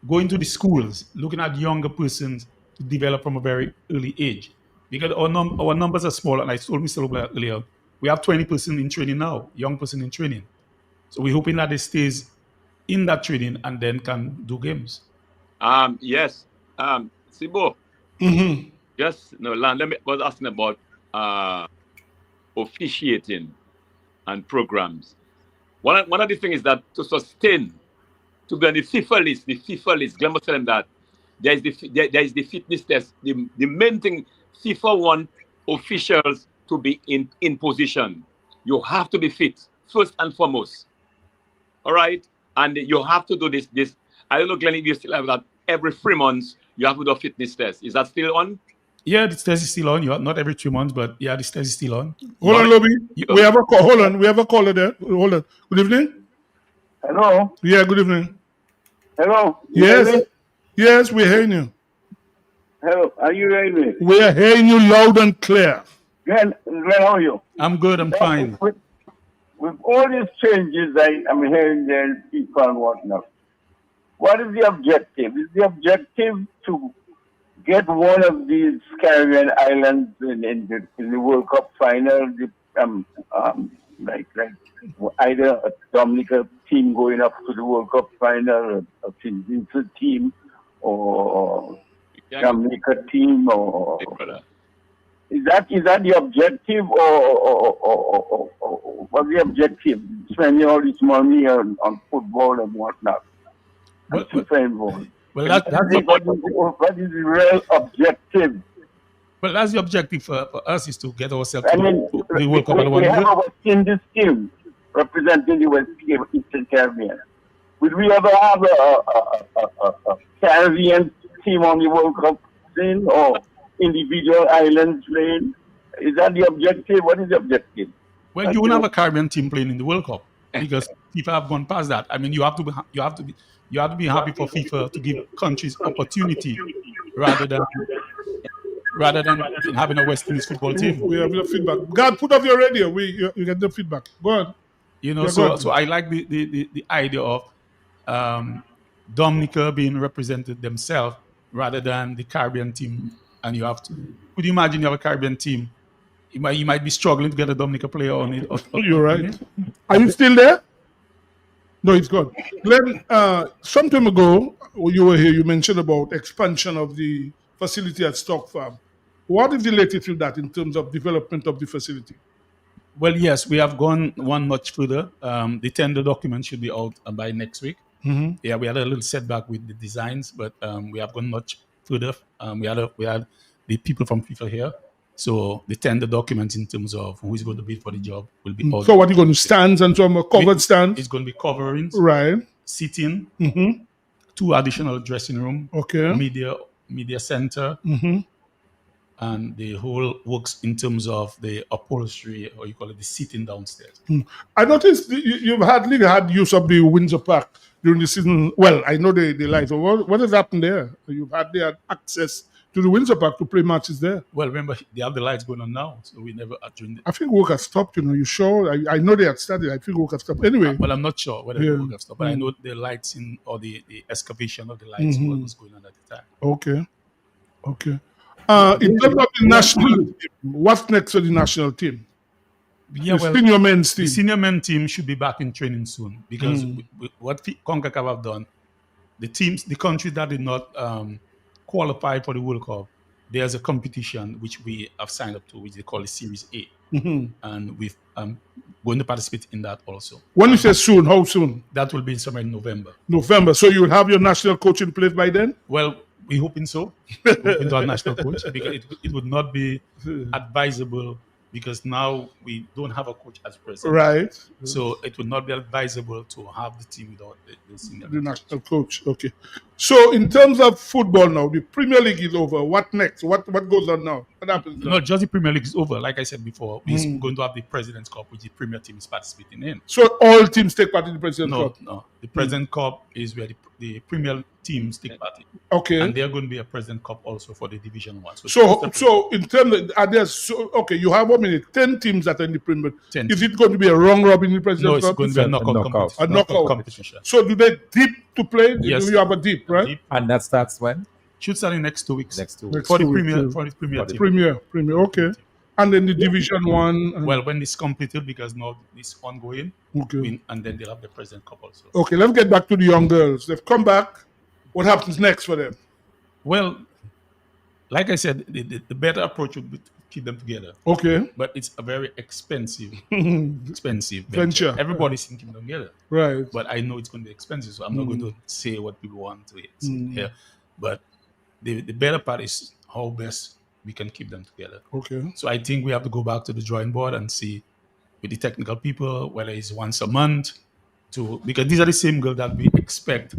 going to the schools, looking at younger persons to develop from a very early age. Because our numbers are small, and I told Mr. Lobla earlier, we have 20 person in training now, young person in training. So we're hoping that they stays in that training and then can do games. Yes. Sibo. Just no, Lan, let me was asking about officiating and programs. One of the things is that to sustain, to be on the FIFA list, Glenn was telling that there is the fitness test. The main thing, FIFA want officials to be in position. You have to be fit first and foremost. All right, and you have to do this. I don't know, Glenn, if you still have that every 3 months. You have to do a fitness test. Is that still on? Yeah, this test is still on. Not every 3 months, but yeah, this test is still on. Hold on, Lobby. We have a call. Hold on. We have a caller there. Hold on. Good evening. Hello. Yeah, good evening. Hello. Yes. Yes, we're hearing you. Hello. Are you hearing me? We are hearing you loud and clear. Glenn, how are you? I'm good. I'm fine. With all these changes I'm hearing there, people and whatnot, what is the objective? Is the objective to get one of these Caribbean islands in the World Cup final? Like either a Dominica team going up to the World Cup final, a St. Vincent team, or Jamaica team, or is that the objective, or what's the objective? Spending all this money on football and whatnot. Well, what is the real objective? Well, that's the objective for us, is to get ourselves I to mean, the World Cup. we have our Indian team representing the Eastern Caribbean. Would we ever have a Caribbean team on the World Cup scene, or individual islands playing? Is that the objective? What is the objective? Well, you won't have a Caribbean team playing in the World Cup because FIFA have gone past that. I mean, you have to be happy for FIFA to give countries opportunity rather than having a West Indies football team. We have the feedback. God, put off your radio. You get the feedback. Go on. You know, Yeah, so I like the idea of Dominica being represented themselves rather than the Caribbean team. And you have to. Could you imagine you have a Caribbean team? You might be struggling to get a Dominica player on it. You're right. Are you still there? No, it's gone. Glenn, some time ago, when you were here, you mentioned about expansion of the facility at Stock Farm. What is the latest with that in terms of development of the facility? Well, yes, we have gone one notch further. The tender document should be out by next week. Mhm. Yeah, we had a little setback with the designs, but we have gone much further. We had the people from FIFA here. So the tender documents in terms of who is going to bid for the job will be out. So what are you going to stands and some covered stands? It's going to be coverings, Right. seating, Mhm. 2 additional dressing room, Okay. media center, Mhm. and the whole works in terms of the upholstery, or you call it the seating downstairs. I noticed you've hardly had use of the Windsor Park during the season. Well, I know the lights. What has happened there? You've hardly had access to the Windsor Park to play matches there. Well, remember, they have the lights going on now, so we never during the, I think work has stopped. You sure? I know they had started. I think work has stopped. Anyway. well, I'm not sure whether Yeah. the work have stopped, but I Mm. know the lights or the excavation of the lights Mhm. was going on at the time. Okay. In terms of the national team, what's next for the national team? Yeah, The senior men's team. The senior men team should be back in training soon because Mm. what CONCACAF have done, the countries that did not qualify for the World Cup, there's a competition which we have signed up to, which they call the Series A, Mhm. and we've going to participate in that also. When you say soon, how soon? That will be somewhere in November. November. So you will have your national coach in place by then? Well, we're hoping so. We're hoping to have national coach because it would not be advisable because now we don't have a coach as president. Right. So it would not be advisable to have the team without the senior. The national coach. Okay. So in terms of football now, the Premier League is over. What next? What goes on now? What happens now? No, just the Premier League is over. Like I said before, we're Mm. going to have the President's Cup, which the Premier team is participating in. So all teams take part in the President's Cup? No. The President's Cup is where the Premier teams take part in. Okay. And they're going to be a President Cup also for the Division 1. So in terms of, are there, okay, you have how many? 10 teams that are in the Premier. 10. Is it going to be a round robin in the President No, Cup? it's going to be a knockout. A knockout competition. So do they dip to play? Yes. You have a dip, right? Deep. And that starts when? Should start in next 2 weeks. Next 2 Next weeks. For the 2 weeks, Premier, yeah. for the Premier team. Premier, okay. And then the Division 1. Well, when it's completed, because now it's ongoing, Okay. and then they'll have the President Cup also. Okay, let's get back to the young girls. They've come back. What happens next for them? Well, like I said, the better approach would be to keep them together. Okay. But it's a very expensive Venture. venture. Everybody's thinking together. Right. But I know it's going to be expensive, so I'm not going to say what people want to hear. But the better part is how best we can keep them together. Okay. So I think we have to go back to the drawing board and see with the technical people, whether it's once a month, because these are the same girls that we expect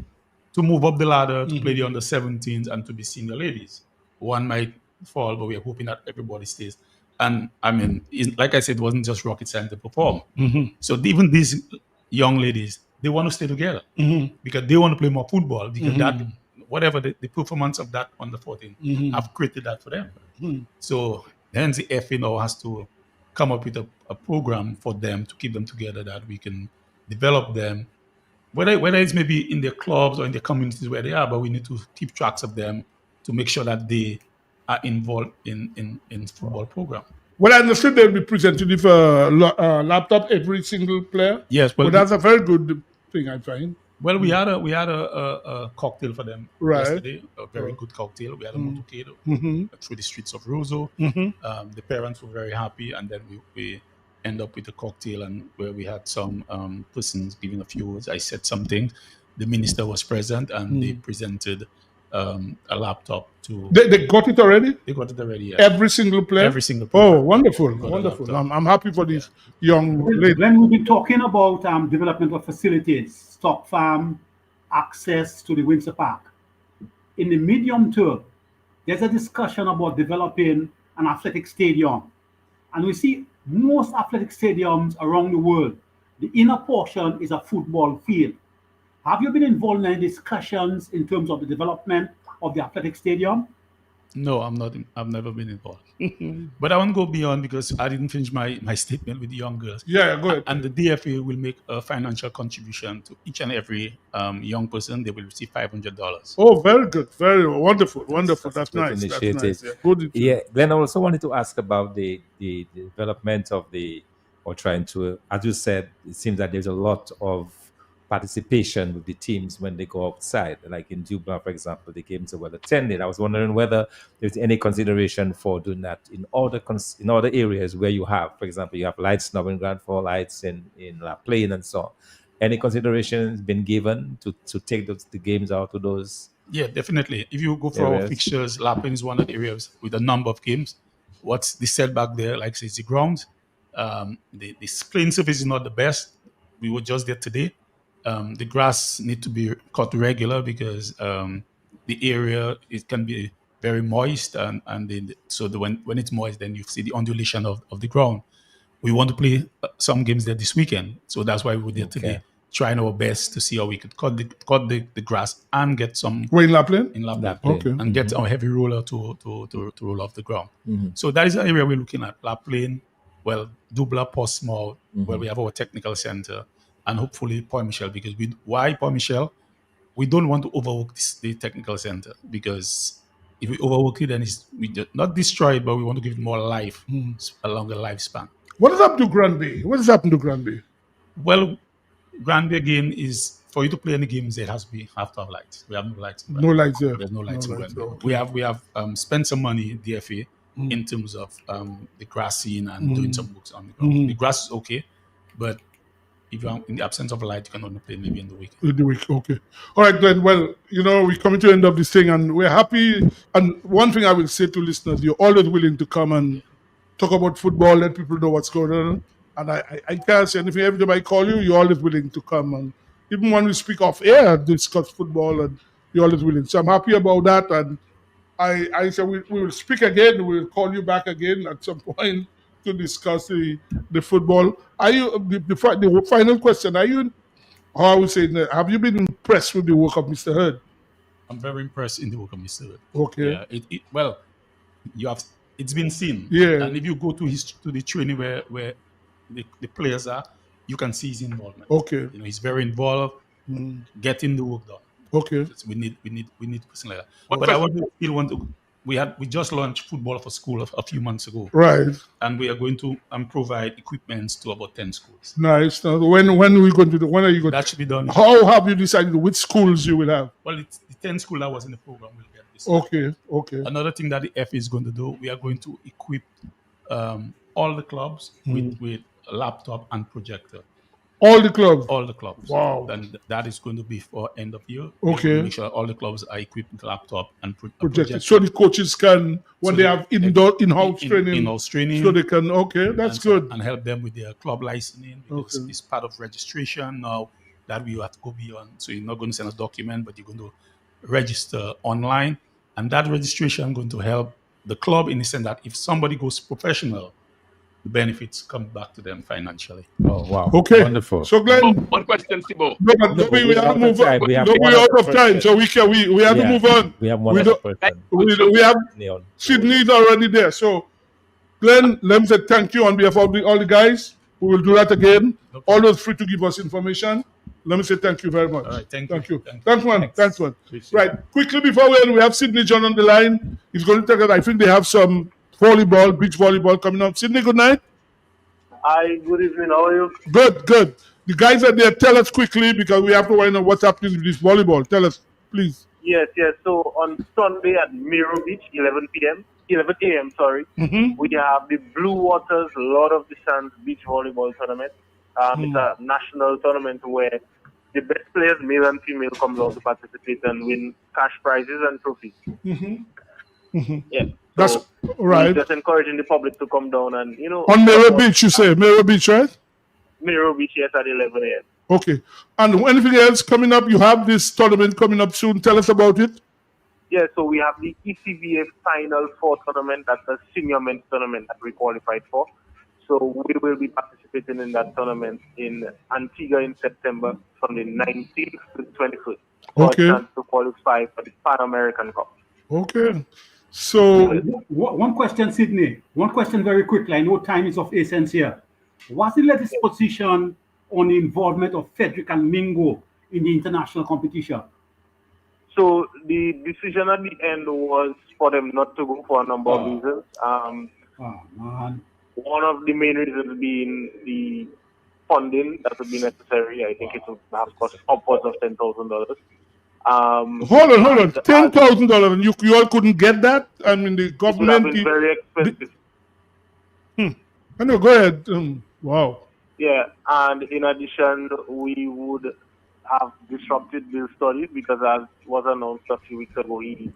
to move up the ladder, to play the under 17s and to be senior ladies. One might fall, but we're hoping that everybody stays. And I mean, like I said, it wasn't just rocket science to perform. So even these young ladies, they want to stay together because they want to play more football, because that, whatever the performance of that under 14 have created that for them. So hence the FA now has to come up with a program for them to keep them together, that we can develop them, whether it's maybe in their clubs or in the communities where they are, but we need to keep tracks of them to make sure that they are involved in football program. Well, I understood they'll be presented with a laptop every single player. Yes, well, that's a very good thing, I find. Well, we had a cocktail for them yesterday, a very good cocktail. We had a motorcade through the streets of Roseau. The parents were very happy, and then we end up with a cocktail, and where we had some persons giving a few words. I said something. The minister was present, and they presented a laptop to. They got it already? They got it already. Yeah. Every single player? Every single player. Oh, wonderful, wonderful. I'm happy for these young ladies. When we've been talking about development of facilities, stock farm, access to the Windsor Park, in the medium term, there's a discussion about developing an athletic stadium. And we see most athletic stadiums around the world, the inner portion is a football field. Have you been involved in any discussions in terms of the development of the athletic stadium? No, I'm not. I've never been involved. But I want to go beyond, because I didn't finish my statement with the young girls. Yeah, go ahead. And the DFA will make a financial contribution to each and every young person. They will receive $500. Oh, very good. Very wonderful. Wonderful. That's Good nice. initiative. That's nice. Yeah. Good. Yeah, Glenn, I also wanted to ask about the development of trying to, as you said, it seems that there's a lot of participation with the teams when they go outside. Like in Dublin, for example, the games are well attended. I was wondering whether there's any consideration for doing that in other areas where you have, for example, you have lights now in Grand Fall, lights in La Plaine and so on. Any considerations been given to take the games out to those? Yeah, definitely. If you go for our fixtures, La Plaine is one of the areas with a number of games. What's the setback there? Like I say, it's the ground. The playing surface is not the best. We were just there today. The grass need to be cut regular, because the area, it can be very moist, and when it's moist, then you see the undulation of the ground. We want to play some games there this weekend, so that's why we were there today, trying our best to see how we could cut the grass and get some. Where in La Plaine? In La Plaine, okay. And get a heavy roller to roll off the ground. So that is the area we're looking at. La Plaine, well, Dubla, Portsmouth, where we have our technical center. And hopefully Port Michel, because why Port Michel? We don't want to overwork the technical center, because if we overwork it, then we not destroy it, but we want to give it more life, a longer lifespan. What is happened to Granby? What has happened to Granby? Well, Granby again is, for you to play any games, it has to have to have lights. We have no lights. No lights there. There's no lights in Granby. Okay. We have spent some money, DFA, in terms of the grass scene and doing some books on the ground. The grass is okay, but if you're in the absence of light, you can only play maybe in the week. In the week, okay. All right, then. Well, we're coming to the end of this thing, and we're happy. And one thing I will say to listeners, you're always willing to come and talk about football, let people know what's going on. And I can't say anything. Every time I call you, you're always willing to come. And even when we speak off air, discuss football, and you're always willing. So I'm happy about that. And I said we will speak again. We'll call you back again at some point to discuss the football. Are you the final question? Are you how I would say, have you been impressed with the work of Mr. Hurd? I'm very impressed in the work of Mr. Hurd. Okay. Yeah, well, it's been seen. Yeah. And if you go to the training where the players are, you can see his involvement. Okay. He's very involved, getting the work done. Okay. We need person like that. But I still want to. We just launched Football for School a few months ago. Right. And we are going to provide equipments to about 10 schools. Nice. Now, when are you going to do? When are you going? That should be done. How have you decided which schools you will have? Well, it's the 10 schools that was in the program will get this. Okay. Okay. Another thing that the F is going to do, we are going to equip all the clubs with a laptop and projector. All the clubs? All the clubs. Wow. And that is going to be for end of year. Okay. Make sure all the clubs are equipped with laptop and Projected. So the coaches can, when they have in-house training. In-house training. So they can, okay, that's good. And help them with their club licensing. Because it's part of registration now that we have to go beyond. So you're not going to send a document, but you're going to register online. And that registration is going to help the club in the sense that if somebody goes professional, the benefits come back to them financially. Oh, wow. Okay. Wonderful. So, Glenn. One question, Thibaut. No, but we have to move on. We're out of time, so we have to move on. We have one other person. We have Sydney's already there. So, Glenn, let me say thank you on behalf of all the guys. We will do that again. Always free to give us information. Let me say thank you very much. All right, thank you. Thanks, man. Right. Quickly before we end, we have Sydney John on the line. He's going to take it. I think they have some volleyball, beach volleyball coming up. Sydney, good night. Hi, good evening. How are you? Good. The guys are there. Tell us quickly because we have to find out what's happening with this volleyball. Tell us, please. Yes. So on Sunday at Miro Beach, 11 a.m. Sorry, we have the Blue Waters Lord of the Sands Beach Volleyball Tournament. It's a national tournament where the best players, male and female, come down to participate and win cash prizes and trophies. Yeah. That's right. Just encouraging the public to come down and, On Miro Beach, you say? Miro Beach, right? Miro Beach, yes, at 11 a.m. Okay. And anything else coming up? You have this tournament coming up soon. Tell us about it. Yeah, so we have the ECBA Final Four tournament. That's a senior men's tournament that we qualified for. So we will be participating in that tournament in Antigua in September from the 19th to the 21st. For a chance to qualify for the Pan American Cup. Okay. So, one question, Sydney. One question very quickly. I know time is of essence here. What's the latest position on the involvement of Frederick and Mingo in the international competition? So the decision at the end was for them not to go for a number of reasons. One of the main reasons being the funding that would be necessary. I think it would have cost upwards of $10,000. Hold on. $10,000, and you all couldn't get that? I mean, the government. It would have been very expensive. I know. Go ahead. Wow. Yeah, and in addition, we would have disrupted Bill's studies because, as was announced a few weeks ago, he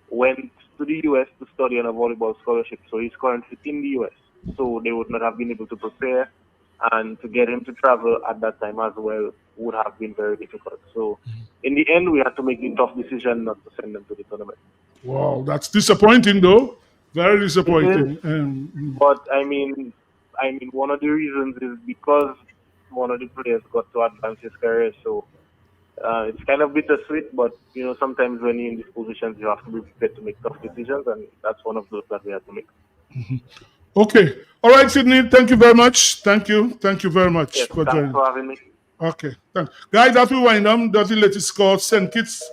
went to the US to study on a volleyball scholarship. So he's currently in the US. So they would not have been able to prepare, and to get him to travel at that time as well would have been very difficult. So in the end, we had to make the tough decision not to send them to the tournament. Wow, that's disappointing, though. Very disappointing. But I mean, one of the reasons is because one of the players got to advance his career. So it's kind of bittersweet, but sometimes when you're in these positions, you have to be prepared to make tough decisions, and that's one of those that we had to make. Okay. All right, Sydney. Thank you very much. Thank you very much for Thanks joining. for having me. Okay. Thanks. Guys, as we wind up, that's the latest score. St. Kitts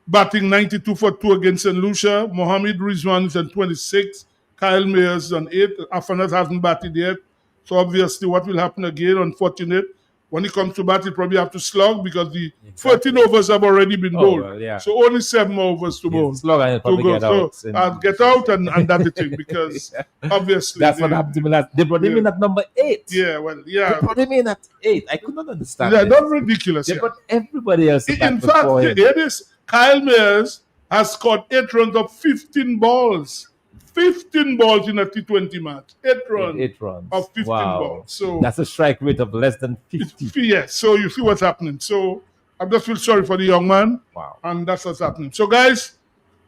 batting 92 for 2 against St. Lucia. Mohammed Rizwan is on 26. Kyle Mayers on 8. Afanas hasn't batted yet. So obviously what will happen again, unfortunate, when it comes to bat, you probably have to slug because the 13 overs have already been bowled. Well, yeah. So only 7 more overs to bowl. Slug and probably get out. So I'll get out and that's the thing because obviously. That's what happened to me last. They brought him in at number 8. Yeah, well, yeah. They brought him in at 8. I could not understand. Yeah, this. that's ridiculous. They brought everybody else back In fact, before him. here it is. Kyle Mayers has scored 8 runs of 15 balls. 15 balls in a T20 match. 8 runs. 8 runs. Of 15 wow. balls. So that's a strike rate of less than 50. Yes. So you see what's happening. So I just feel sorry for the young man. Wow. And that's what's happening. So guys,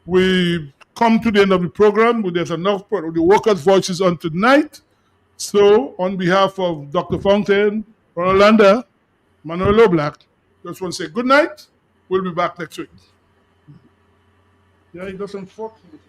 we come to the end of the program. There's enough of the workers' voices on tonight. So on behalf of Dr. Fountain, Rolanda, Manuel Oblak, Just want to say good night. We'll be back next week. Yeah, he doesn't force me.